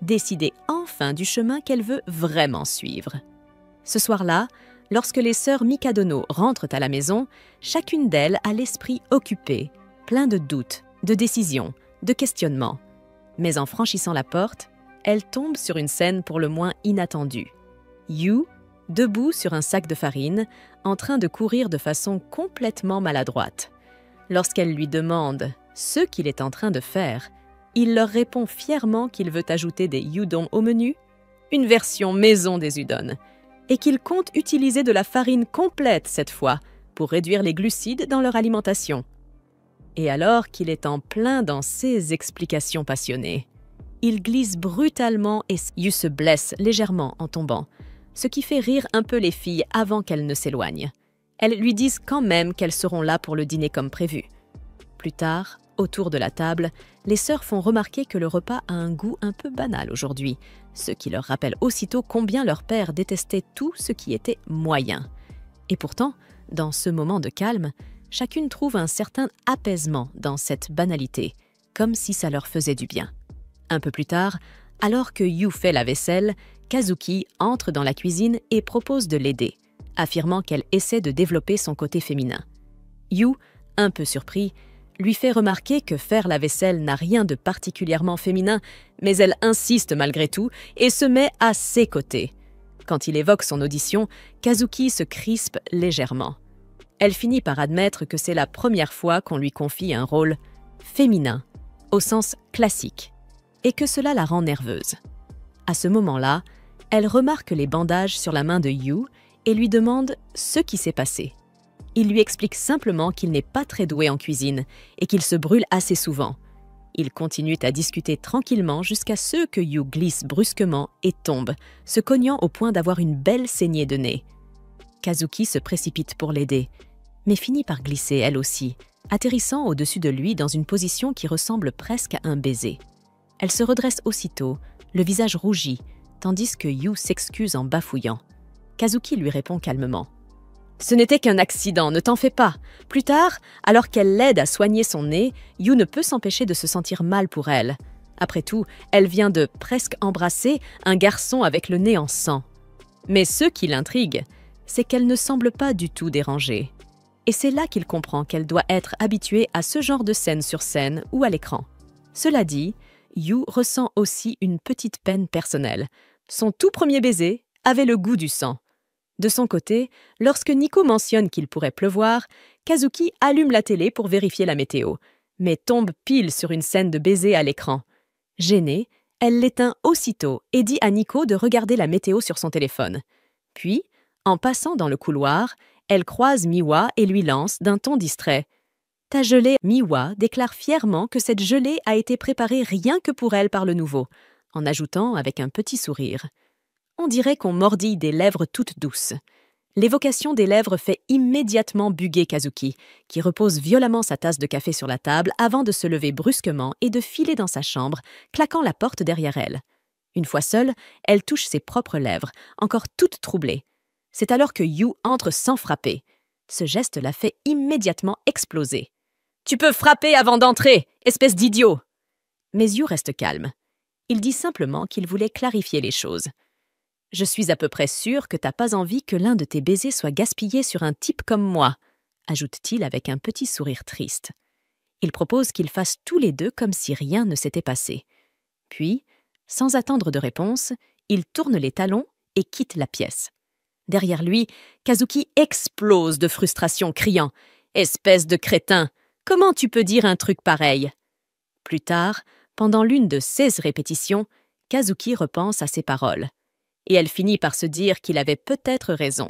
décider enfin du chemin qu'elle veut vraiment suivre. Ce soir-là, lorsque les sœurs Mikadono rentrent à la maison, chacune d'elles a l'esprit occupé, plein de doutes, de décisions, de questionnements. Mais en franchissant la porte, elle tombe sur une scène pour le moins inattendue. Yu, debout sur un sac de farine, en train de courir de façon complètement maladroite. Lorsqu'elle lui demande ce qu'il est en train de faire, il leur répond fièrement qu'il veut ajouter des udon au menu, une version maison des udon, et qu'il compte utiliser de la farine complète cette fois pour réduire les glucides dans leur alimentation. Et alors qu'il est en plein dans ses explications passionnées, il glisse brutalement et Yu se blesse légèrement en tombant, ce qui fait rire un peu les filles avant qu'elles ne s'éloignent. Elles lui disent quand même qu'elles seront là pour le dîner comme prévu. Plus tard, autour de la table, les sœurs font remarquer que le repas a un goût un peu banal aujourd'hui, ce qui leur rappelle aussitôt combien leur père détestait tout ce qui était moyen. Et pourtant, dans ce moment de calme, chacune trouve un certain apaisement dans cette banalité, comme si ça leur faisait du bien. Un peu plus tard, alors que Yu fait la vaisselle, Kazuki entre dans la cuisine et propose de l'aider, affirmant qu'elle essaie de développer son côté féminin. Yu, un peu surpris, lui fait remarquer que faire la vaisselle n'a rien de particulièrement féminin, mais elle insiste malgré tout et se met à ses côtés. Quand il évoque son audition, Kazuki se crispe légèrement. Elle finit par admettre que c'est la première fois qu'on lui confie un rôle féminin, au sens classique, et que cela la rend nerveuse. À ce moment-là, elle remarque les bandages sur la main de Yu et lui demande ce qui s'est passé. Il lui explique simplement qu'il n'est pas très doué en cuisine et qu'il se brûle assez souvent. Ils continuent à discuter tranquillement jusqu'à ce que Yu glisse brusquement et tombe, se cognant au point d'avoir une belle saignée de nez. Kazuki se précipite pour l'aider, mais finit par glisser elle aussi, atterrissant au-dessus de lui dans une position qui ressemble presque à un baiser. Elle se redresse aussitôt, le visage rougi, tandis que Yu s'excuse en bafouillant. Kazuki lui répond calmement. « Ce n'était qu'un accident, ne t'en fais pas. Plus tard, alors qu'elle l'aide à soigner son nez, Yu ne peut s'empêcher de se sentir mal pour elle. Après tout, elle vient de presque embrasser un garçon avec le nez en sang. Mais ce qui l'intrigue, c'est qu'elle ne semble pas du tout dérangée. Et c'est là qu'il comprend qu'elle doit être habituée à ce genre de scène sur scène ou à l'écran. Cela dit, Yu ressent aussi une petite peine personnelle. Son tout premier baiser avait le goût du sang. De son côté, lorsque Nico mentionne qu'il pourrait pleuvoir, Kazuki allume la télé pour vérifier la météo, mais tombe pile sur une scène de baiser à l'écran. Gênée, elle l'éteint aussitôt et dit à Nico de regarder la météo sur son téléphone. Puis, en passant dans le couloir, elle croise Miwa et lui lance d'un ton distrait. « Ta gelée !» Miwa déclare fièrement que cette gelée a été préparée rien que pour elle par le nouveau, en ajoutant avec un petit sourire. On dirait qu'on mordille des lèvres toutes douces. L'évocation des lèvres fait immédiatement buguer Kazuki, qui repose violemment sa tasse de café sur la table avant de se lever brusquement et de filer dans sa chambre, claquant la porte derrière elle. Une fois seule, elle touche ses propres lèvres, encore toutes troublées. C'est alors que Yu entre sans frapper. Ce geste la fait immédiatement exploser. « Tu peux frapper avant d'entrer, espèce d'idiot !» Mais Yu reste calme. Il dit simplement qu'il voulait clarifier les choses. « Je suis à peu près sûre que t'as pas envie que l'un de tes baisers soit gaspillé sur un type comme moi, » ajoute-t-il avec un petit sourire triste. Il propose qu'ils fassent tous les deux comme si rien ne s'était passé. Puis, sans attendre de réponse, il tourne les talons et quitte la pièce. Derrière lui, Kazuki explose de frustration, criant « Espèce de crétin, comment tu peux dire un truc pareil ?» Plus tard, pendant l'une de 16 répétitions, Kazuki repense à ses paroles. Et elle finit par se dire qu'il avait peut-être raison.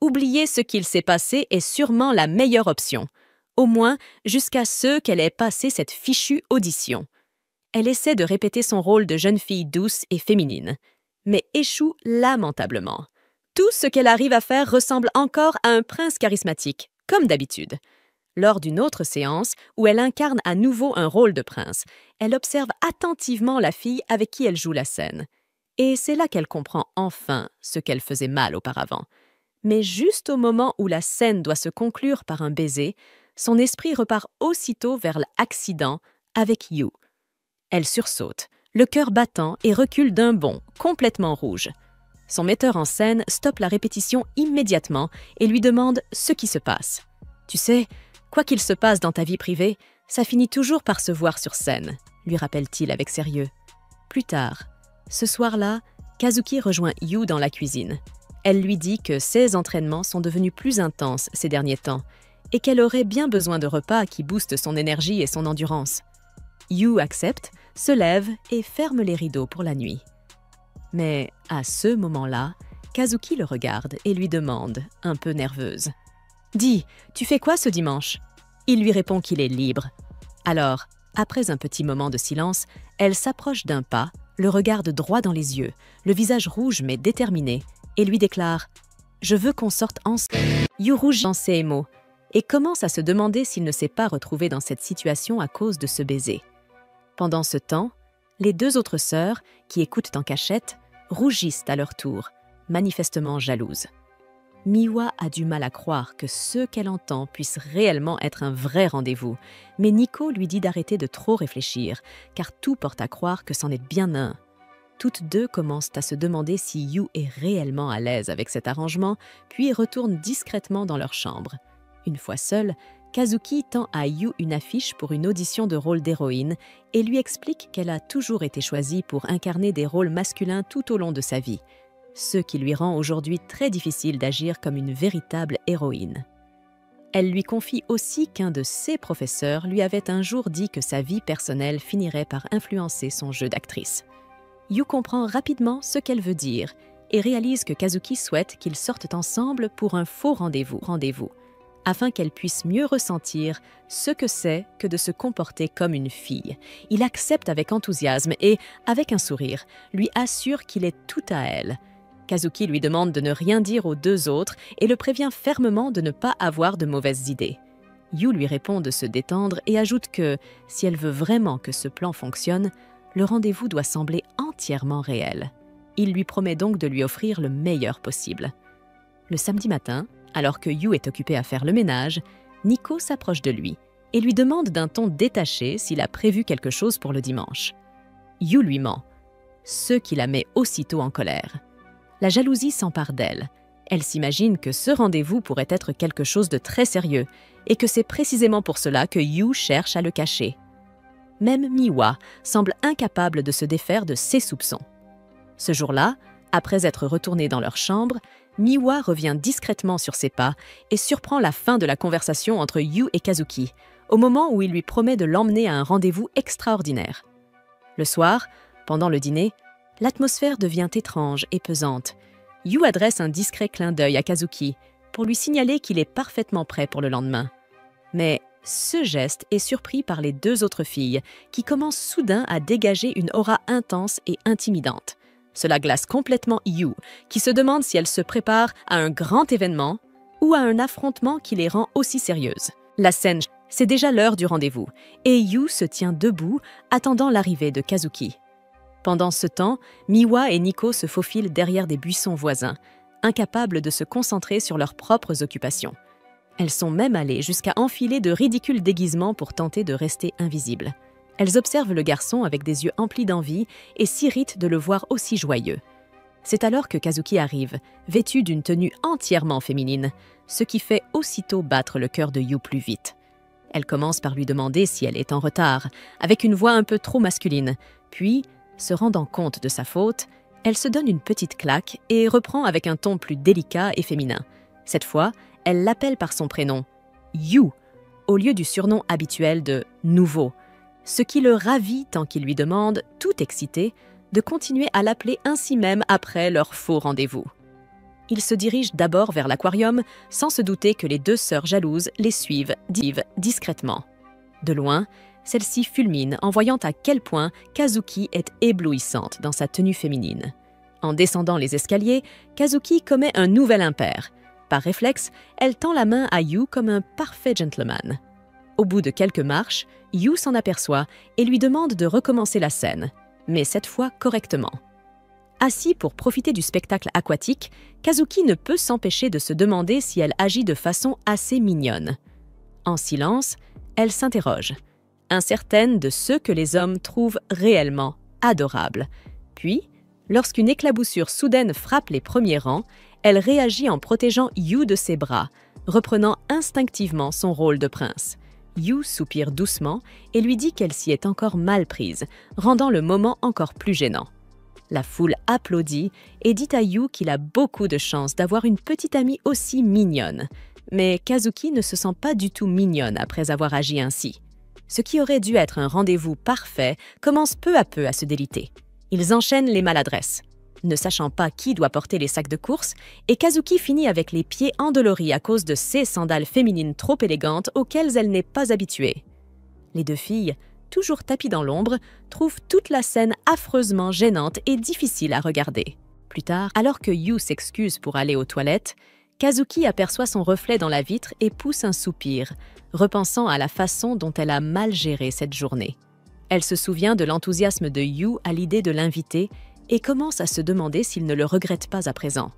Oublier ce qu'il s'est passé est sûrement la meilleure option, au moins jusqu'à ce qu'elle ait passé cette fichue audition. Elle essaie de répéter son rôle de jeune fille douce et féminine, mais échoue lamentablement. Tout ce qu'elle arrive à faire ressemble encore à un prince charismatique, comme d'habitude. Lors d'une autre séance, où elle incarne à nouveau un rôle de prince, elle observe attentivement la fille avec qui elle joue la scène. Et c'est là qu'elle comprend enfin ce qu'elle faisait mal auparavant. Mais juste au moment où la scène doit se conclure par un baiser, son esprit repart aussitôt vers l'accident avec Yu. Elle sursaute, le cœur battant et recule d'un bond, complètement rouge. Son metteur en scène stoppe la répétition immédiatement et lui demande ce qui se passe. « Tu sais, quoi qu'il se passe dans ta vie privée, ça finit toujours par se voir sur scène, » lui rappelle-t-il avec sérieux. Plus tard, ce soir-là, Kazuki rejoint Yu dans la cuisine. Elle lui dit que ses entraînements sont devenus plus intenses ces derniers temps et qu'elle aurait bien besoin de repas qui boostent son énergie et son endurance. Yu accepte, se lève et ferme les rideaux pour la nuit. Mais à ce moment-là, Kazuki le regarde et lui demande, un peu nerveuse. « Dis, tu fais quoi ce dimanche ?» Il lui répond qu'il est libre. Alors, après un petit moment de silence, elle s'approche d'un pas, le regarde droit dans les yeux, le visage rouge mais déterminé, et lui déclare « Je veux qu'on sorte ensemble. » Yu rougit dans ses mots et commence à se demander s'il ne s'est pas retrouvé dans cette situation à cause de ce baiser. Pendant ce temps, les deux autres sœurs, qui écoutent en cachette, rougissent à leur tour, manifestement jalouses. Miwa a du mal à croire que ce qu'elle entend puisse réellement être un vrai rendez-vous, mais Nico lui dit d'arrêter de trop réfléchir, car tout porte à croire que c'en est bien un. Toutes deux commencent à se demander si Yu est réellement à l'aise avec cet arrangement, puis retournent discrètement dans leur chambre. Une fois seule, Kazuki tend à Yu une affiche pour une audition de rôle d'héroïne et lui explique qu'elle a toujours été choisie pour incarner des rôles masculins tout au long de sa vie, ce qui lui rend aujourd'hui très difficile d'agir comme une véritable héroïne. Elle lui confie aussi qu'un de ses professeurs lui avait un jour dit que sa vie personnelle finirait par influencer son jeu d'actrice. Yu comprend rapidement ce qu'elle veut dire et réalise que Kazuki souhaite qu'ils sortent ensemble pour un faux rendez-vous. afin qu'elle puisse mieux ressentir ce que c'est que de se comporter comme une fille. Il accepte avec enthousiasme et, avec un sourire, lui assure qu'il est tout à elle. Kazuki lui demande de ne rien dire aux deux autres et le prévient fermement de ne pas avoir de mauvaises idées. Yu lui répond de se détendre et ajoute que, si elle veut vraiment que ce plan fonctionne, le rendez-vous doit sembler entièrement réel. Il lui promet donc de lui offrir le meilleur possible. Le samedi matin, alors que Yu est occupé à faire le ménage, Nico s'approche de lui et lui demande d'un ton détaché s'il a prévu quelque chose pour le dimanche. Yu lui ment, ce qui la met aussitôt en colère. La jalousie s'empare d'elle. Elle s'imagine que ce rendez-vous pourrait être quelque chose de très sérieux et que c'est précisément pour cela que Yu cherche à le cacher. Même Miwa semble incapable de se défaire de ses soupçons. Ce jour-là, après être retournés dans leur chambre, Miwa revient discrètement sur ses pas et surprend la fin de la conversation entre Yu et Kazuki, au moment où il lui promet de l'emmener à un rendez-vous extraordinaire. Le soir, pendant le dîner, l'atmosphère devient étrange et pesante. Yu adresse un discret clin d'œil à Kazuki pour lui signaler qu'il est parfaitement prêt pour le lendemain. Mais ce geste est surpris par les deux autres filles qui commencent soudain à dégager une aura intense et intimidante. Cela glace complètement Yu, qui se demande si elle se prépare à un grand événement ou à un affrontement qui les rend aussi sérieuses. La scène, c'est déjà l'heure du rendez-vous, et Yu se tient debout, attendant l'arrivée de Kazuki. Pendant ce temps, Miwa et Nico se faufilent derrière des buissons voisins, incapables de se concentrer sur leurs propres occupations. Elles sont même allées jusqu'à enfiler de ridicules déguisements pour tenter de rester invisibles. Elles observent le garçon avec des yeux emplis d'envie et s'irritent de le voir aussi joyeux. C'est alors que Kazuki arrive, vêtu d'une tenue entièrement féminine, ce qui fait aussitôt battre le cœur de Yu plus vite. Elle commence par lui demander si elle est en retard, avec une voix un peu trop masculine, puis, se rendant compte de sa faute, elle se donne une petite claque et reprend avec un ton plus délicat et féminin. Cette fois, elle l'appelle par son prénom, Yu, au lieu du surnom habituel de « nouveau », ce qui le ravit tant qu'il lui demande, tout excité, de continuer à l'appeler ainsi même après leur faux rendez-vous. Il se dirige d'abord vers l'aquarium, sans se douter que les deux sœurs jalouses les suivent discrètement. De loin, celle-ci fulmine en voyant à quel point Kazuki est éblouissante dans sa tenue féminine. En descendant les escaliers, Kazuki commet un nouvel impair. Par réflexe, elle tend la main à Yu comme un parfait gentleman. Au bout de quelques marches, Yu s'en aperçoit et lui demande de recommencer la scène, mais cette fois correctement. Assis pour profiter du spectacle aquatique, Kazuki ne peut s'empêcher de se demander si elle agit de façon assez mignonne. En silence, elle s'interroge, incertaine de ce que les hommes trouvent réellement adorable. Puis, lorsqu'une éclaboussure soudaine frappe les premiers rangs, elle réagit en protégeant Yu de ses bras, reprenant instinctivement son rôle de prince. Yu soupire doucement et lui dit qu'elle s'y est encore mal prise, rendant le moment encore plus gênant. La foule applaudit et dit à Yu qu'il a beaucoup de chance d'avoir une petite amie aussi mignonne. Mais Kazuki ne se sent pas du tout mignonne après avoir agi ainsi. Ce qui aurait dû être un rendez-vous parfait commence peu à peu à se déliter. Ils enchaînent les maladresses, ne sachant pas qui doit porter les sacs de course, et Kazuki finit avec les pieds endoloris à cause de ses sandales féminines trop élégantes auxquelles elle n'est pas habituée. Les deux filles, toujours tapies dans l'ombre, trouvent toute la scène affreusement gênante et difficile à regarder. Plus tard, alors que Yu s'excuse pour aller aux toilettes, Kazuki aperçoit son reflet dans la vitre et pousse un soupir, repensant à la façon dont elle a mal géré cette journée. Elle se souvient de l'enthousiasme de Yu à l'idée de l'inviter et commence à se demander s'il ne le regrette pas à présent.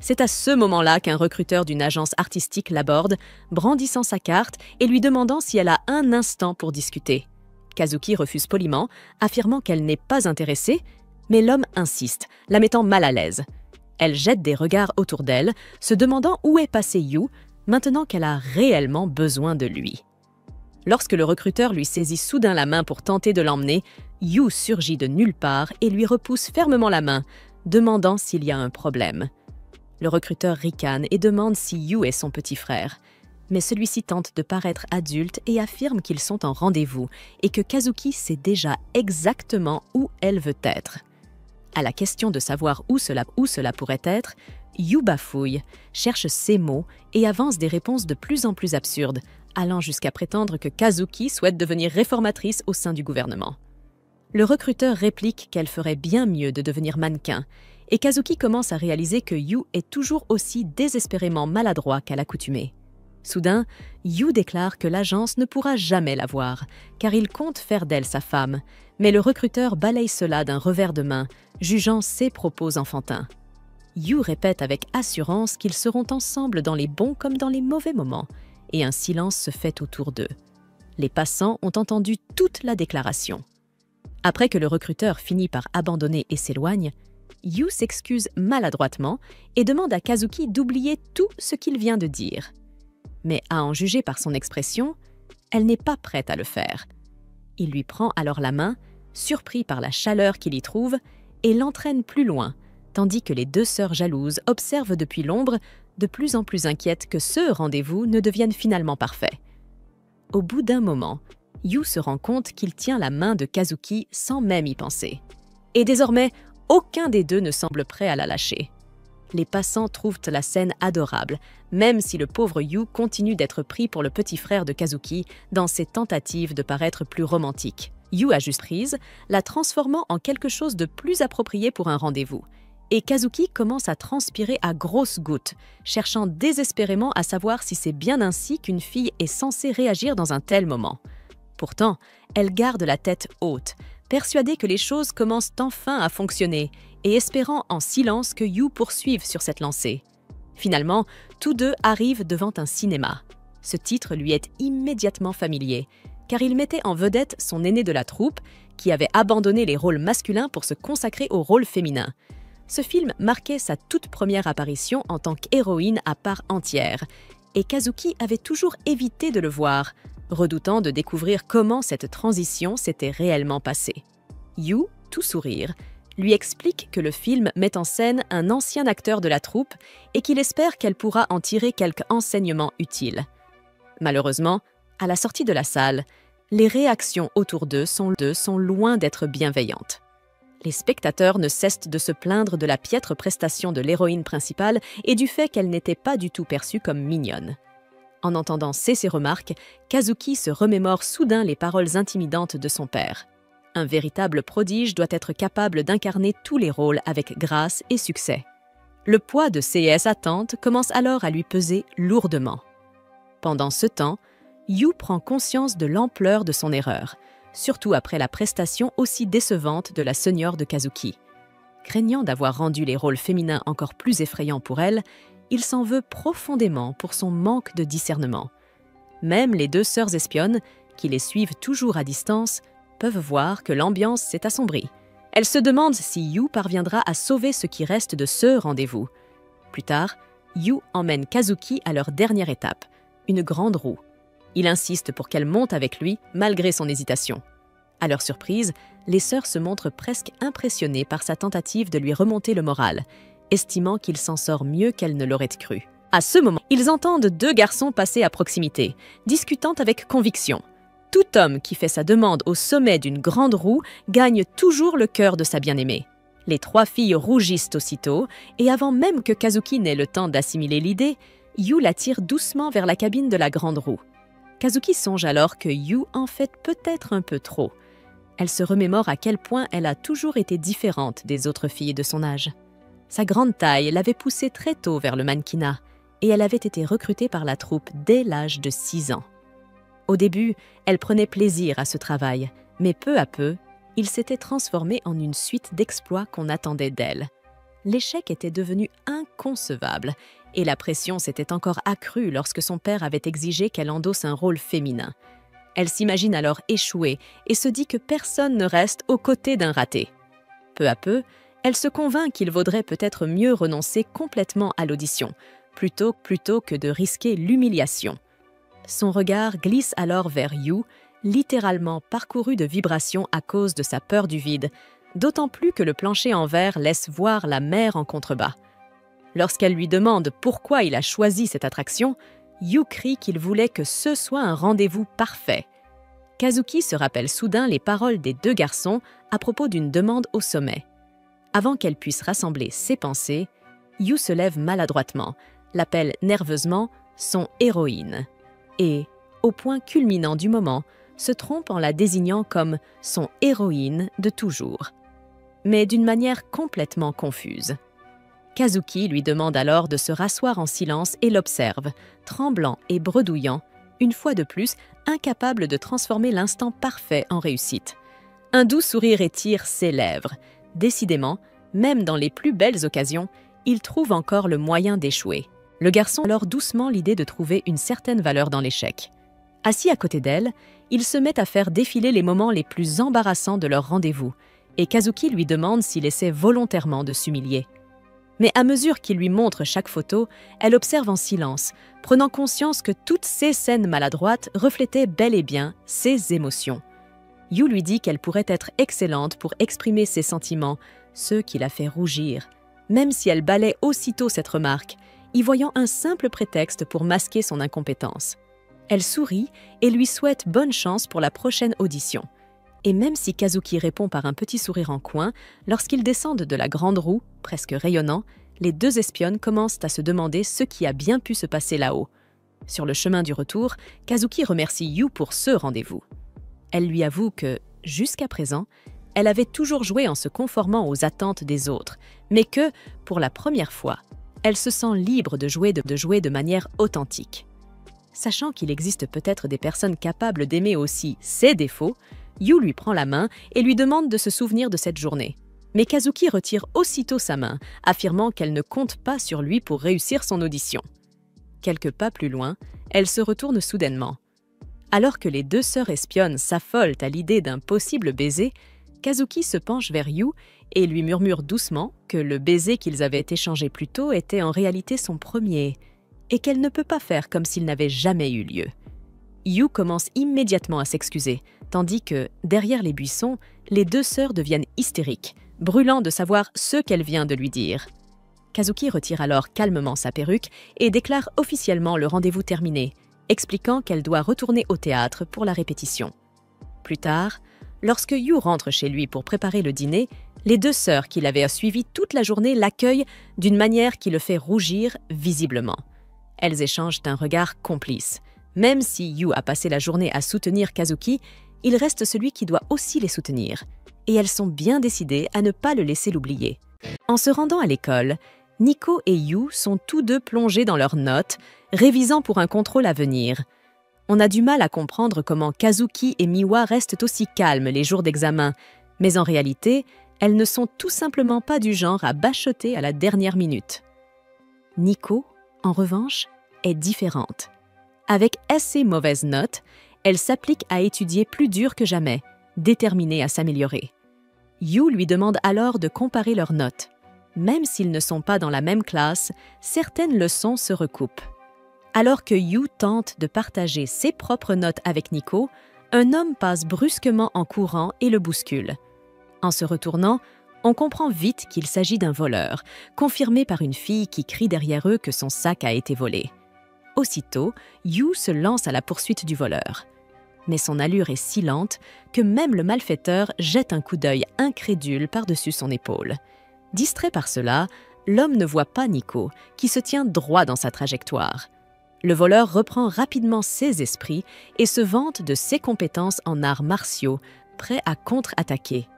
C'est à ce moment-là qu'un recruteur d'une agence artistique l'aborde, brandissant sa carte et lui demandant si elle a un instant pour discuter. Kazuki refuse poliment, affirmant qu'elle n'est pas intéressée, mais l'homme insiste, la mettant mal à l'aise. Elle jette des regards autour d'elle, se demandant où est passé Yu, maintenant qu'elle a réellement besoin de lui. Lorsque le recruteur lui saisit soudain la main pour tenter de l'emmener, Yu surgit de nulle part et lui repousse fermement la main, demandant s'il y a un problème. Le recruteur ricane et demande si Yu est son petit frère. Mais celui-ci tente de paraître adulte et affirme qu'ils sont en rendez-vous et que Kazuki sait déjà exactement où elle veut être. À la question de savoir où cela pourrait être, Yu bafouille, cherche ses mots et avance des réponses de plus en plus absurdes, allant jusqu'à prétendre que Kazuki souhaite devenir réformatrice au sein du gouvernement. Le recruteur réplique qu'elle ferait bien mieux de devenir mannequin, et Kazuki commence à réaliser que Yu est toujours aussi désespérément maladroit qu'à l'accoutumée. Soudain, Yu déclare que l'agence ne pourra jamais la voir, car il compte faire d'elle sa femme, mais le recruteur balaye cela d'un revers de main, jugeant ses propos enfantins. Yu répète avec assurance qu'ils seront ensemble dans les bons comme dans les mauvais moments, et un silence se fait autour d'eux. Les passants ont entendu toute la déclaration. Après que le recruteur finit par abandonner et s'éloigne, Yu s'excuse maladroitement et demande à Kazuki d'oublier tout ce qu'il vient de dire. Mais à en juger par son expression, elle n'est pas prête à le faire. Il lui prend alors la main, surpris par la chaleur qu'il y trouve, et l'entraîne plus loin, tandis que les deux sœurs jalouses observent depuis l'ombre, de plus en plus inquiètes que ce rendez-vous ne devienne finalement parfait. Au bout d'un moment, Yu se rend compte qu'il tient la main de Kazuki sans même y penser. Et désormais, aucun des deux ne semble prêt à la lâcher. Les passants trouvent la scène adorable, même si le pauvre Yu continue d'être pris pour le petit frère de Kazuki dans ses tentatives de paraître plus romantique. Yu ajuste prise, la transformant en quelque chose de plus approprié pour un rendez-vous. Et Kazuki commence à transpirer à grosses gouttes, cherchant désespérément à savoir si c'est bien ainsi qu'une fille est censée réagir dans un tel moment. Pourtant, elle garde la tête haute, persuadée que les choses commencent enfin à fonctionner et espérant en silence que Yu poursuive sur cette lancée. Finalement, tous deux arrivent devant un cinéma. Ce titre lui est immédiatement familier, car il mettait en vedette son aîné de la troupe, qui avait abandonné les rôles masculins pour se consacrer au rôle féminin. Ce film marquait sa toute première apparition en tant qu'héroïne à part entière, et Kazuki avait toujours évité de le voir, redoutant de découvrir comment cette transition s'était réellement passée. Yu, tout sourire, lui explique que le film met en scène un ancien acteur de la troupe et qu'il espère qu'elle pourra en tirer quelques enseignements utiles. Malheureusement, à la sortie de la salle, les réactions autour d'eux sont loin d'être bienveillantes. Les spectateurs ne cessent de se plaindre de la piètre prestation de l'héroïne principale et du fait qu'elle n'était pas du tout perçue comme mignonne. En entendant ces remarques, Kazuki se remémore soudain les paroles intimidantes de son père. Un véritable prodige doit être capable d'incarner tous les rôles avec grâce et succès. Le poids de ses attentes commence alors à lui peser lourdement. Pendant ce temps, Yu prend conscience de l'ampleur de son erreur, surtout après la prestation aussi décevante de la senior de Kazuki. Craignant d'avoir rendu les rôles féminins encore plus effrayants pour elle, il s'en veut profondément pour son manque de discernement. Même les deux sœurs espionnes, qui les suivent toujours à distance, peuvent voir que l'ambiance s'est assombrie. Elles se demandent si Yu parviendra à sauver ce qui reste de ce rendez-vous. Plus tard, Yu emmène Kazuki à leur dernière étape, une grande roue. Il insiste pour qu'elle monte avec lui, malgré son hésitation. À leur surprise, les sœurs se montrent presque impressionnées par sa tentative de lui remonter le moral, estimant qu'il s'en sort mieux qu'elle ne l'aurait cru. À ce moment, ils entendent deux garçons passer à proximité, discutant avec conviction. Tout homme qui fait sa demande au sommet d'une grande roue gagne toujours le cœur de sa bien-aimée. Les trois filles rougissent aussitôt, et avant même que Kazuki n'ait le temps d'assimiler l'idée, Yu la tire doucement vers la cabine de la grande roue. Kazuki songe alors que Yu en fait peut-être un peu trop. Elle se remémore à quel point elle a toujours été différente des autres filles de son âge. Sa grande taille l'avait poussée très tôt vers le mannequinat, et elle avait été recrutée par la troupe dès l'âge de 6 ans. Au début, elle prenait plaisir à ce travail, mais peu à peu, il s'était transformé en une suite d'exploits qu'on attendait d'elle. L'échec était devenu inconcevable, et la pression s'était encore accrue lorsque son père avait exigé qu'elle endosse un rôle féminin. Elle s'imagine alors échouer et se dit que personne ne reste aux côtés d'un raté. Peu à peu, elle se convainc qu'il vaudrait peut-être mieux renoncer complètement à l'audition, plutôt que de risquer l'humiliation. Son regard glisse alors vers Yu, littéralement parcouru de vibrations à cause de sa peur du vide, d'autant plus que le plancher en verre laisse voir la mer en contrebas. Lorsqu'elle lui demande pourquoi il a choisi cette attraction, Yu crie qu'il voulait que ce soit un rendez-vous parfait. Kazuki se rappelle soudain les paroles des deux garçons à propos d'une demande au sommet. Avant qu'elle puisse rassembler ses pensées, Yu se lève maladroitement, l'appelle nerveusement son héroïne et, au point culminant du moment, se trompe en la désignant comme son héroïne de toujours, mais d'une manière complètement confuse. Kazuki lui demande alors de se rasseoir en silence et l'observe, tremblant et bredouillant, une fois de plus incapable de transformer l'instant parfait en réussite. Un doux sourire étire ses lèvres. Décidément, même dans les plus belles occasions, il trouve encore le moyen d'échouer. Le garçon a alors doucement l'idée de trouver une certaine valeur dans l'échec. Assis à côté d'elle, il se met à faire défiler les moments les plus embarrassants de leur rendez-vous, et Kazuki lui demande s'il essaie volontairement de s'humilier. Mais à mesure qu'il lui montre chaque photo, elle observe en silence, prenant conscience que toutes ces scènes maladroites reflétaient bel et bien ses émotions. Yu lui dit qu'elle pourrait être excellente pour exprimer ses sentiments, ceux qui la fait rougir, même si elle balaie aussitôt cette remarque, y voyant un simple prétexte pour masquer son incompétence. Elle sourit et lui souhaite bonne chance pour la prochaine audition. Et même si Kazuki répond par un petit sourire en coin, lorsqu'ils descendent de la grande roue, presque rayonnant, les deux espionnes commencent à se demander ce qui a bien pu se passer là-haut. Sur le chemin du retour, Kazuki remercie Yu pour ce rendez-vous. Elle lui avoue que, jusqu'à présent, elle avait toujours joué en se conformant aux attentes des autres, mais que, pour la première fois, elle se sent libre de jouer de manière authentique. Sachant qu'il existe peut-être des personnes capables d'aimer aussi ses défauts, Yu lui prend la main et lui demande de se souvenir de cette journée. Mais Kazuki retire aussitôt sa main, affirmant qu'elle ne compte pas sur lui pour réussir son audition. Quelques pas plus loin, elle se retourne soudainement. Alors que les deux sœurs espionnes s'affolent à l'idée d'un possible baiser, Kazuki se penche vers Yu et lui murmure doucement que le baiser qu'ils avaient échangé plus tôt était en réalité son premier, et qu'elle ne peut pas faire comme s'il n'avait jamais eu lieu. Yu commence immédiatement à s'excuser, tandis que, derrière les buissons, les deux sœurs deviennent hystériques, brûlant de savoir ce qu'elle vient de lui dire. Kazuki retire alors calmement sa perruque et déclare officiellement le rendez-vous terminé, expliquant qu'elle doit retourner au théâtre pour la répétition. Plus tard, lorsque Yu rentre chez lui pour préparer le dîner, les deux sœurs qui l'avaient suivi toute la journée l'accueillent d'une manière qui le fait rougir visiblement. Elles échangent un regard complice. Même si Yu a passé la journée à soutenir Kazuki, il reste celui qui doit aussi les soutenir. Et elles sont bien décidées à ne pas le laisser l'oublier. En se rendant à l'école, Nico et Yu sont tous deux plongés dans leurs notes, révisant pour un contrôle à venir. On a du mal à comprendre comment Kazuki et Miwa restent aussi calmes les jours d'examen, mais en réalité, elles ne sont tout simplement pas du genre à bachoter à la dernière minute. Nico, en revanche, est différente. Avec assez mauvaises notes, elle s'applique à étudier plus dur que jamais, déterminée à s'améliorer. Yu lui demande alors de comparer leurs notes. Même s'ils ne sont pas dans la même classe, certaines leçons se recoupent. Alors que Yu tente de partager ses propres notes avec Nico, un homme passe brusquement en courant et le bouscule. En se retournant, on comprend vite qu'il s'agit d'un voleur, confirmé par une fille qui crie derrière eux que son sac a été volé. Aussitôt, Yu se lance à la poursuite du voleur. Mais son allure est si lente que même le malfaiteur jette un coup d'œil incrédule par-dessus son épaule. Distrait par cela, l'homme ne voit pas Nico, qui se tient droit dans sa trajectoire. Le voleur reprend rapidement ses esprits et se vante de ses compétences en arts martiaux, prêt à contre-attaquer.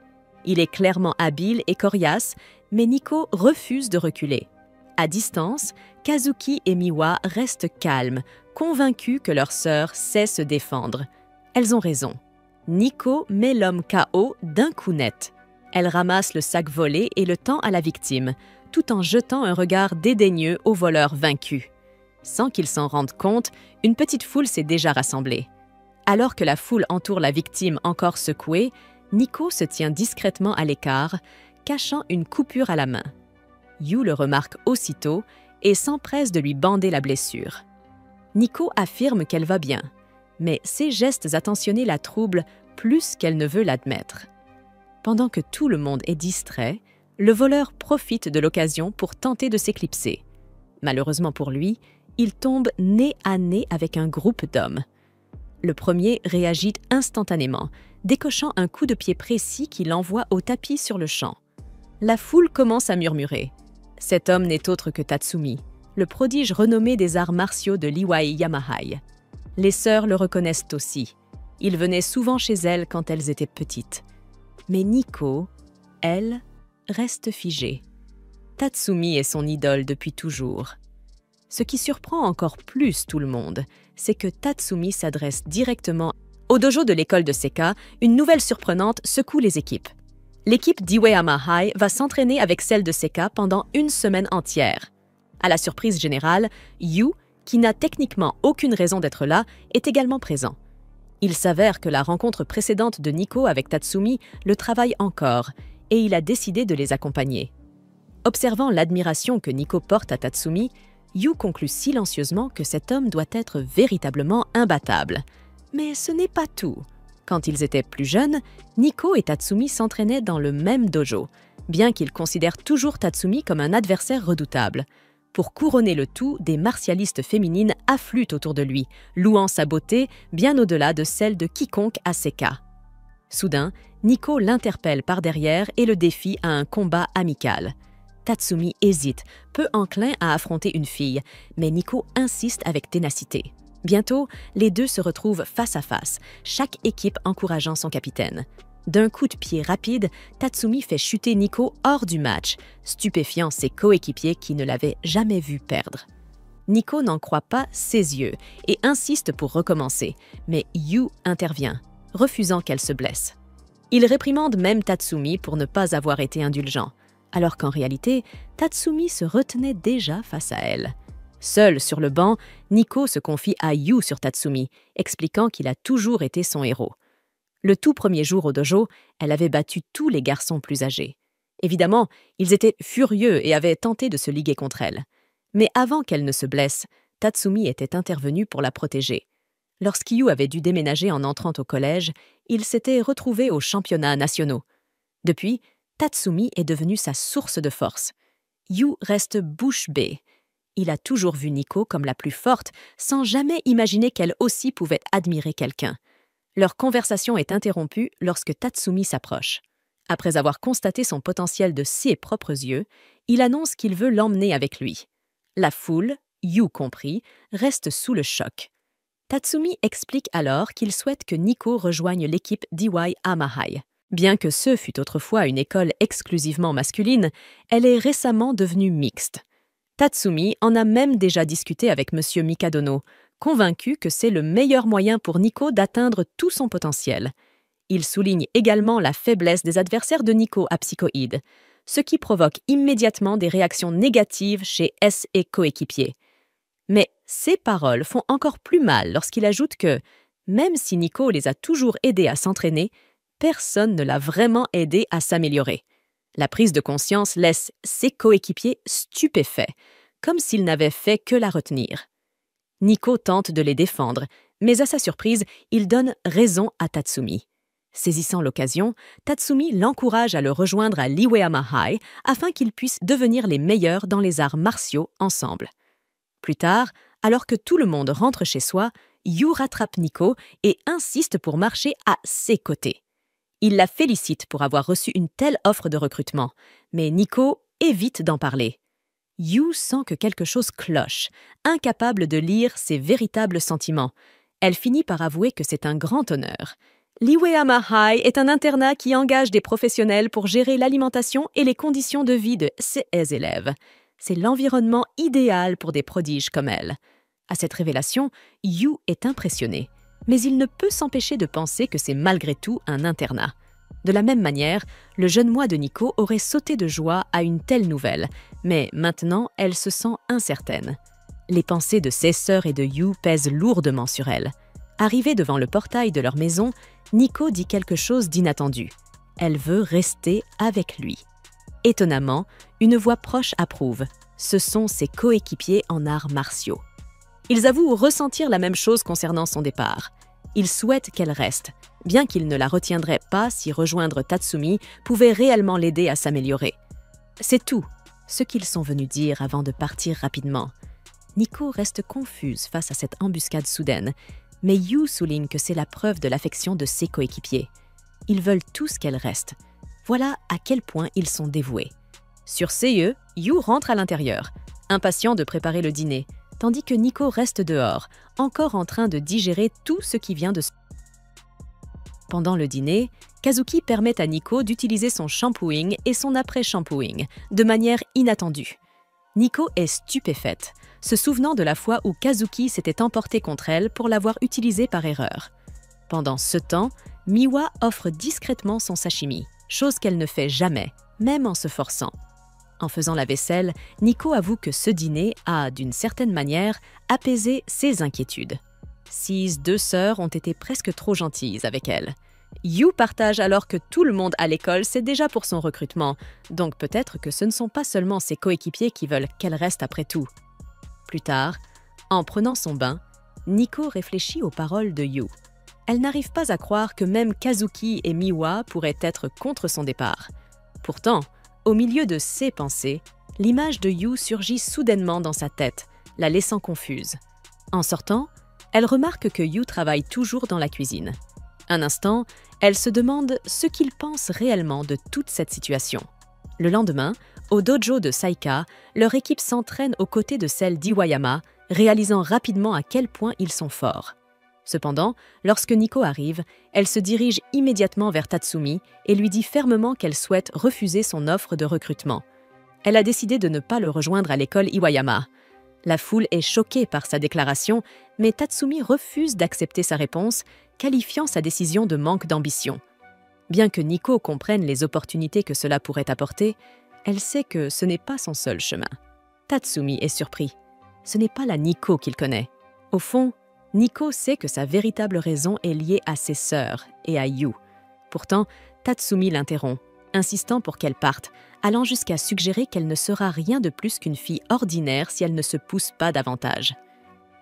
Il est clairement habile et coriace, mais Nico refuse de reculer. À distance, Kazuki et Miwa restent calmes, convaincus que leur sœur sait se défendre. Elles ont raison. Nico met l'homme KO d'un coup net. Elle ramasse le sac volé et le tend à la victime, tout en jetant un regard dédaigneux au voleur vaincu. Sans qu'il s'en rende compte, une petite foule s'est déjà rassemblée. Alors que la foule entoure la victime encore secouée, Nico se tient discrètement à l'écart, cachant une coupure à la main. Yu le remarque aussitôt et s'empresse de lui bander la blessure. Nico affirme qu'elle va bien, mais ses gestes attentionnés la troublent plus qu'elle ne veut l'admettre. Pendant que tout le monde est distrait, le voleur profite de l'occasion pour tenter de s'éclipser. Malheureusement pour lui, il tombe nez à nez avec un groupe d'hommes. Le premier réagit instantanément, décochant un coup de pied précis qui l'envoie au tapis sur le champ. La foule commence à murmurer. Cet homme n'est autre que Tatsumi, le prodige renommé des arts martiaux de l'Iwai Yamahai. Les sœurs le reconnaissent aussi. Il venait souvent chez elles quand elles étaient petites. Mais Nico, elle, reste figée. Tatsumi est son idole depuis toujours. Ce qui surprend encore plus tout le monde, c'est que Tatsumi s'adresse directement au dojo de l'école de Seka. Une nouvelle surprenante secoue les équipes. L'équipe d'Iwayama High va s'entraîner avec celle de Seka pendant une semaine entière. À la surprise générale, Yu, qui n'a techniquement aucune raison d'être là, est également présent. Il s'avère que la rencontre précédente de Nico avec Tatsumi le travaille encore, et il a décidé de les accompagner. Observant l'admiration que Nico porte à Tatsumi, Yu conclut silencieusement que cet homme doit être véritablement imbattable. Mais ce n'est pas tout. Quand ils étaient plus jeunes, Nico et Tatsumi s'entraînaient dans le même dojo, bien qu'ils considèrent toujours Tatsumi comme un adversaire redoutable. Pour couronner le tout, des martialistes féminines affluent autour de lui, louant sa beauté bien au-delà de celle de quiconque à Seka. Soudain, Nico l'interpelle par derrière et le défie à un combat amical. Tatsumi hésite, peu enclin à affronter une fille, mais Nico insiste avec ténacité. Bientôt, les deux se retrouvent face à face, chaque équipe encourageant son capitaine. D'un coup de pied rapide, Tatsumi fait chuter Nico hors du match, stupéfiant ses coéquipiers qui ne l'avaient jamais vu perdre. Nico n'en croit pas ses yeux et insiste pour recommencer, mais Yu intervient, refusant qu'elle se blesse. Il réprimande même Tatsumi pour ne pas avoir été indulgent, alors qu'en réalité, Tatsumi se retenait déjà face à elle. Seul sur le banc, Nico se confie à Yu sur Tatsumi, expliquant qu'il a toujours été son héros. Le tout premier jour au dojo, elle avait battu tous les garçons plus âgés. Évidemment, ils étaient furieux et avaient tenté de se liguer contre elle. Mais avant qu'elle ne se blesse, Tatsumi était intervenu pour la protéger. Lorsqu'Yu avait dû déménager en entrant au collège, il s'était retrouvé aux championnats nationaux. Depuis, Tatsumi est devenu sa source de force. Yu reste bouche bée. Il a toujours vu Nico comme la plus forte, sans jamais imaginer qu'elle aussi pouvait admirer quelqu'un. Leur conversation est interrompue lorsque Tatsumi s'approche. Après avoir constaté son potentiel de ses propres yeux, il annonce qu'il veut l'emmener avec lui. La foule, Yu compris, reste sous le choc. Tatsumi explique alors qu'il souhaite que Nico rejoigne l'équipe d'Iwai Amahai. Bien que ce fût autrefois une école exclusivement masculine, elle est récemment devenue mixte. Tatsumi en a même déjà discuté avec M. Mikadono, convaincu que c'est le meilleur moyen pour Nico d'atteindre tout son potentiel. Il souligne également la faiblesse des adversaires de Nico à Psychoïde, ce qui provoque immédiatement des réactions négatives chez S et coéquipiers. Mais ces paroles font encore plus mal lorsqu'il ajoute que, même si Nico les a toujours aidés à s'entraîner, personne ne l'a vraiment aidé à s'améliorer. La prise de conscience laisse ses coéquipiers stupéfaits, comme s'ils n'avaient fait que la retenir. Nico tente de les défendre, mais à sa surprise, il donne raison à Tatsumi. Saisissant l'occasion, Tatsumi l'encourage à le rejoindre à l'Iwayama High afin qu'ils puissent devenir les meilleurs dans les arts martiaux ensemble. Plus tard, alors que tout le monde rentre chez soi, Yu rattrape Nico et insiste pour marcher à ses côtés. Il la félicite pour avoir reçu une telle offre de recrutement, mais Nico évite d'en parler. Yu sent que quelque chose cloche, incapable de lire ses véritables sentiments. Elle finit par avouer que c'est un grand honneur. L'Iwayama High est un internat qui engage des professionnels pour gérer l'alimentation et les conditions de vie de ses élèves. C'est l'environnement idéal pour des prodiges comme elle. À cette révélation, Yu est impressionné. Mais il ne peut s'empêcher de penser que c'est malgré tout un internat. De la même manière, le jeune moi de Nico aurait sauté de joie à une telle nouvelle, mais maintenant elle se sent incertaine. Les pensées de ses sœurs et de Yu pèsent lourdement sur elle. Arrivée devant le portail de leur maison, Nico dit quelque chose d'inattendu. Elle veut rester avec lui. Étonnamment, une voix proche approuve. Ce sont ses coéquipiers en arts martiaux. Ils avouent ressentir la même chose concernant son départ. Ils souhaitent qu'elle reste, bien qu'ils ne la retiendraient pas si rejoindre Tatsumi pouvait réellement l'aider à s'améliorer. C'est tout ce qu'ils sont venus dire avant de partir rapidement. Nico reste confuse face à cette embuscade soudaine, mais Yu souligne que c'est la preuve de l'affection de ses coéquipiers. Ils veulent tous qu'elle reste. Voilà à quel point ils sont dévoués. Sur ses Yu rentre à l'intérieur, impatient de préparer le dîner, tandis que Nico reste dehors, encore en train de digérer tout ce qui vient de... Pendant le dîner, Kazuki permet à Nico d'utiliser son shampooing et son après-shampooing, de manière inattendue. Nico est stupéfaite, se souvenant de la fois où Kazuki s'était emporté contre elle pour l'avoir utilisé par erreur. Pendant ce temps, Miwa offre discrètement son sashimi, chose qu'elle ne fait jamais, même en se forçant. En faisant la vaisselle, Nico avoue que ce dîner a, d'une certaine manière, apaisé ses inquiétudes. Ses deux sœurs ont été presque trop gentilles avec elle. Yu partage alors que tout le monde à l'école sait déjà pour son recrutement, donc peut-être que ce ne sont pas seulement ses coéquipiers qui veulent qu'elle reste après tout. Plus tard, en prenant son bain, Nico réfléchit aux paroles de Yu. Elle n'arrive pas à croire que même Kazuki et Miwa pourraient être contre son départ. Pourtant, au milieu de ses pensées, l'image de Yu surgit soudainement dans sa tête, la laissant confuse. En sortant, elle remarque que Yu travaille toujours dans la cuisine. Un instant, elle se demande ce qu'il pense réellement de toute cette situation. Le lendemain, au dojo de Saika, leur équipe s'entraîne aux côtés de celle d'Iwayama, réalisant rapidement à quel point ils sont forts. Cependant, lorsque Nico arrive, elle se dirige immédiatement vers Tatsumi et lui dit fermement qu'elle souhaite refuser son offre de recrutement. Elle a décidé de ne pas le rejoindre à l'école Iwayama. La foule est choquée par sa déclaration, mais Tatsumi refuse d'accepter sa réponse, qualifiant sa décision de manque d'ambition. Bien que Nico comprenne les opportunités que cela pourrait apporter, elle sait que ce n'est pas son seul chemin. Tatsumi est surpris. Ce n'est pas la Nico qu'il connaît. Au fond, Nico sait que sa véritable raison est liée à ses sœurs et à Yu. Pourtant, Tatsumi l'interrompt, insistant pour qu'elle parte, allant jusqu'à suggérer qu'elle ne sera rien de plus qu'une fille ordinaire si elle ne se pousse pas davantage.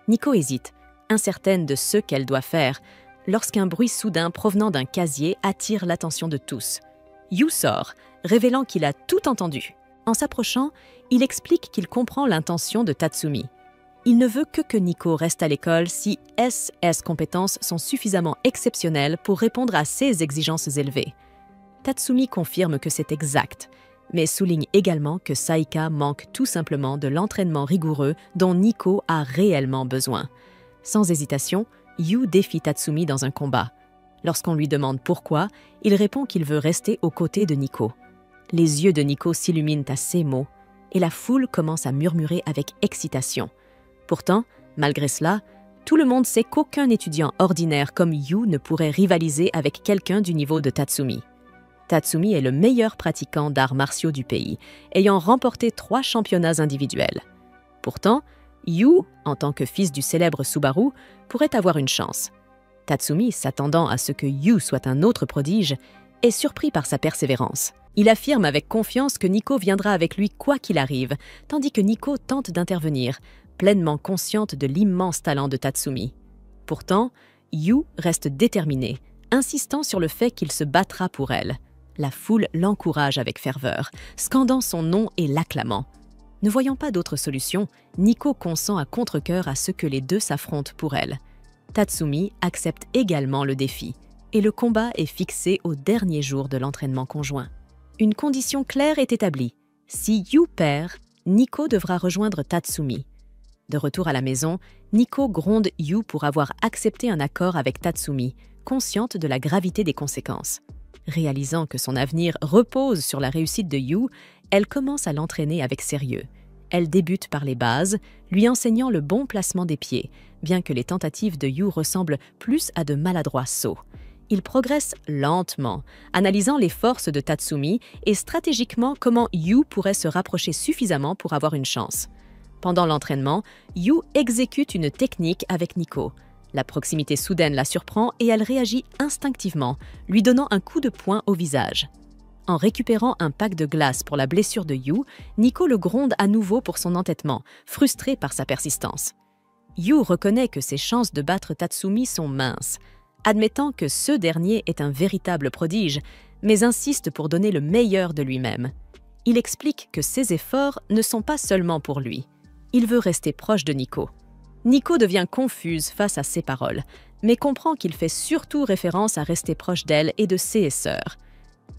Nico hésite, incertaine de ce qu'elle doit faire, lorsqu'un bruit soudain provenant d'un casier attire l'attention de tous. Yu sort, révélant qu'il a tout entendu. En s'approchant, il explique qu'il comprend l'intention de Tatsumi. Il ne veut que Nico reste à l'école si ses compétences sont suffisamment exceptionnelles pour répondre à ses exigences élevées. Tatsumi confirme que c'est exact, mais souligne également que Saika manque tout simplement de l'entraînement rigoureux dont Nico a réellement besoin. Sans hésitation, Yu défie Tatsumi dans un combat. Lorsqu'on lui demande pourquoi, il répond qu'il veut rester aux côtés de Nico. Les yeux de Nico s'illuminent à ces mots, et la foule commence à murmurer avec excitation. Pourtant, malgré cela, tout le monde sait qu'aucun étudiant ordinaire comme Yu ne pourrait rivaliser avec quelqu'un du niveau de Tatsumi. Tatsumi est le meilleur pratiquant d'arts martiaux du pays, ayant remporté 3 championnats individuels. Pourtant, Yu, en tant que fils du célèbre Subaru, pourrait avoir une chance. Tatsumi, s'attendant à ce que Yu soit un autre prodige, est surpris par sa persévérance. Il affirme avec confiance que Nico viendra avec lui quoi qu'il arrive, tandis que Nico tente d'intervenir, pleinement consciente de l'immense talent de Tatsumi. Pourtant, Yu reste déterminée, insistant sur le fait qu'il se battra pour elle. La foule l'encourage avec ferveur, scandant son nom et l'acclamant. Ne voyant pas d'autre solution, Nico consent à contre-cœur à ce que les deux s'affrontent pour elle. Tatsumi accepte également le défi, et le combat est fixé au dernier jour de l'entraînement conjoint. Une condition claire est établie. Si Yu perd, Nico devra rejoindre Tatsumi. De retour à la maison, Nico gronde Yu pour avoir accepté un accord avec Tatsumi, consciente de la gravité des conséquences. Réalisant que son avenir repose sur la réussite de Yu, elle commence à l'entraîner avec sérieux. Elle débute par les bases, lui enseignant le bon placement des pieds, bien que les tentatives de Yu ressemblent plus à de maladroits sauts. Il progresse lentement, analysant les forces de Tatsumi et stratégiquement comment Yu pourrait se rapprocher suffisamment pour avoir une chance. Pendant l'entraînement, Yu exécute une technique avec Nico. La proximité soudaine la surprend et elle réagit instinctivement, lui donnant un coup de poing au visage. En récupérant un pack de glace pour la blessure de Yu, Nico le gronde à nouveau pour son entêtement, frustré par sa persistance. Yu reconnaît que ses chances de battre Tatsumi sont minces, admettant que ce dernier est un véritable prodige, mais insiste pour donner le meilleur de lui-même. Il explique que ses efforts ne sont pas seulement pour lui. Il veut rester proche de Nico. Nico devient confuse face à ces paroles, mais comprend qu'il fait surtout référence à rester proche d'elle et de ses sœurs.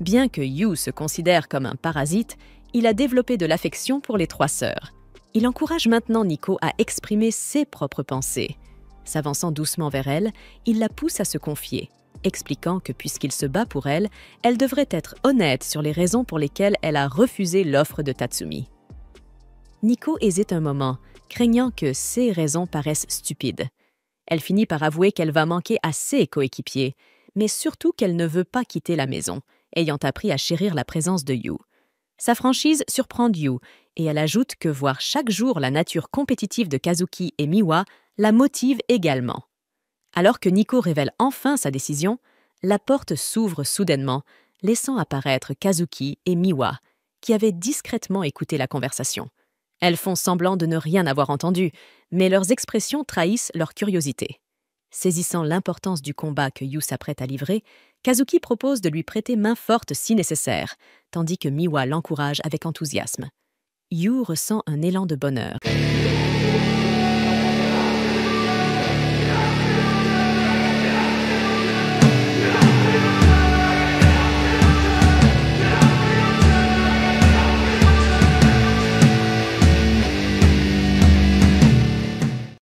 Bien que Yu se considère comme un parasite, il a développé de l'affection pour les trois sœurs. Il encourage maintenant Nico à exprimer ses propres pensées. S'avançant doucement vers elle, il la pousse à se confier, expliquant que puisqu'il se bat pour elle, elle devrait être honnête sur les raisons pour lesquelles elle a refusé l'offre de Tatsumi. Nico hésite un moment, craignant que ses raisons paraissent stupides. Elle finit par avouer qu'elle va manquer à ses coéquipiers, mais surtout qu'elle ne veut pas quitter la maison, ayant appris à chérir la présence de Yu. Sa franchise surprend Yu, et elle ajoute que voir chaque jour la nature compétitive de Kazuki et Miwa la motive également. Alors que Nico révèle enfin sa décision, la porte s'ouvre soudainement, laissant apparaître Kazuki et Miwa, qui avaient discrètement écouté la conversation. Elles font semblant de ne rien avoir entendu, mais leurs expressions trahissent leur curiosité. Saisissant l'importance du combat que Yu s'apprête à livrer, Kazuki propose de lui prêter main forte si nécessaire, tandis que Miwa l'encourage avec enthousiasme. Yu ressent un élan de bonheur.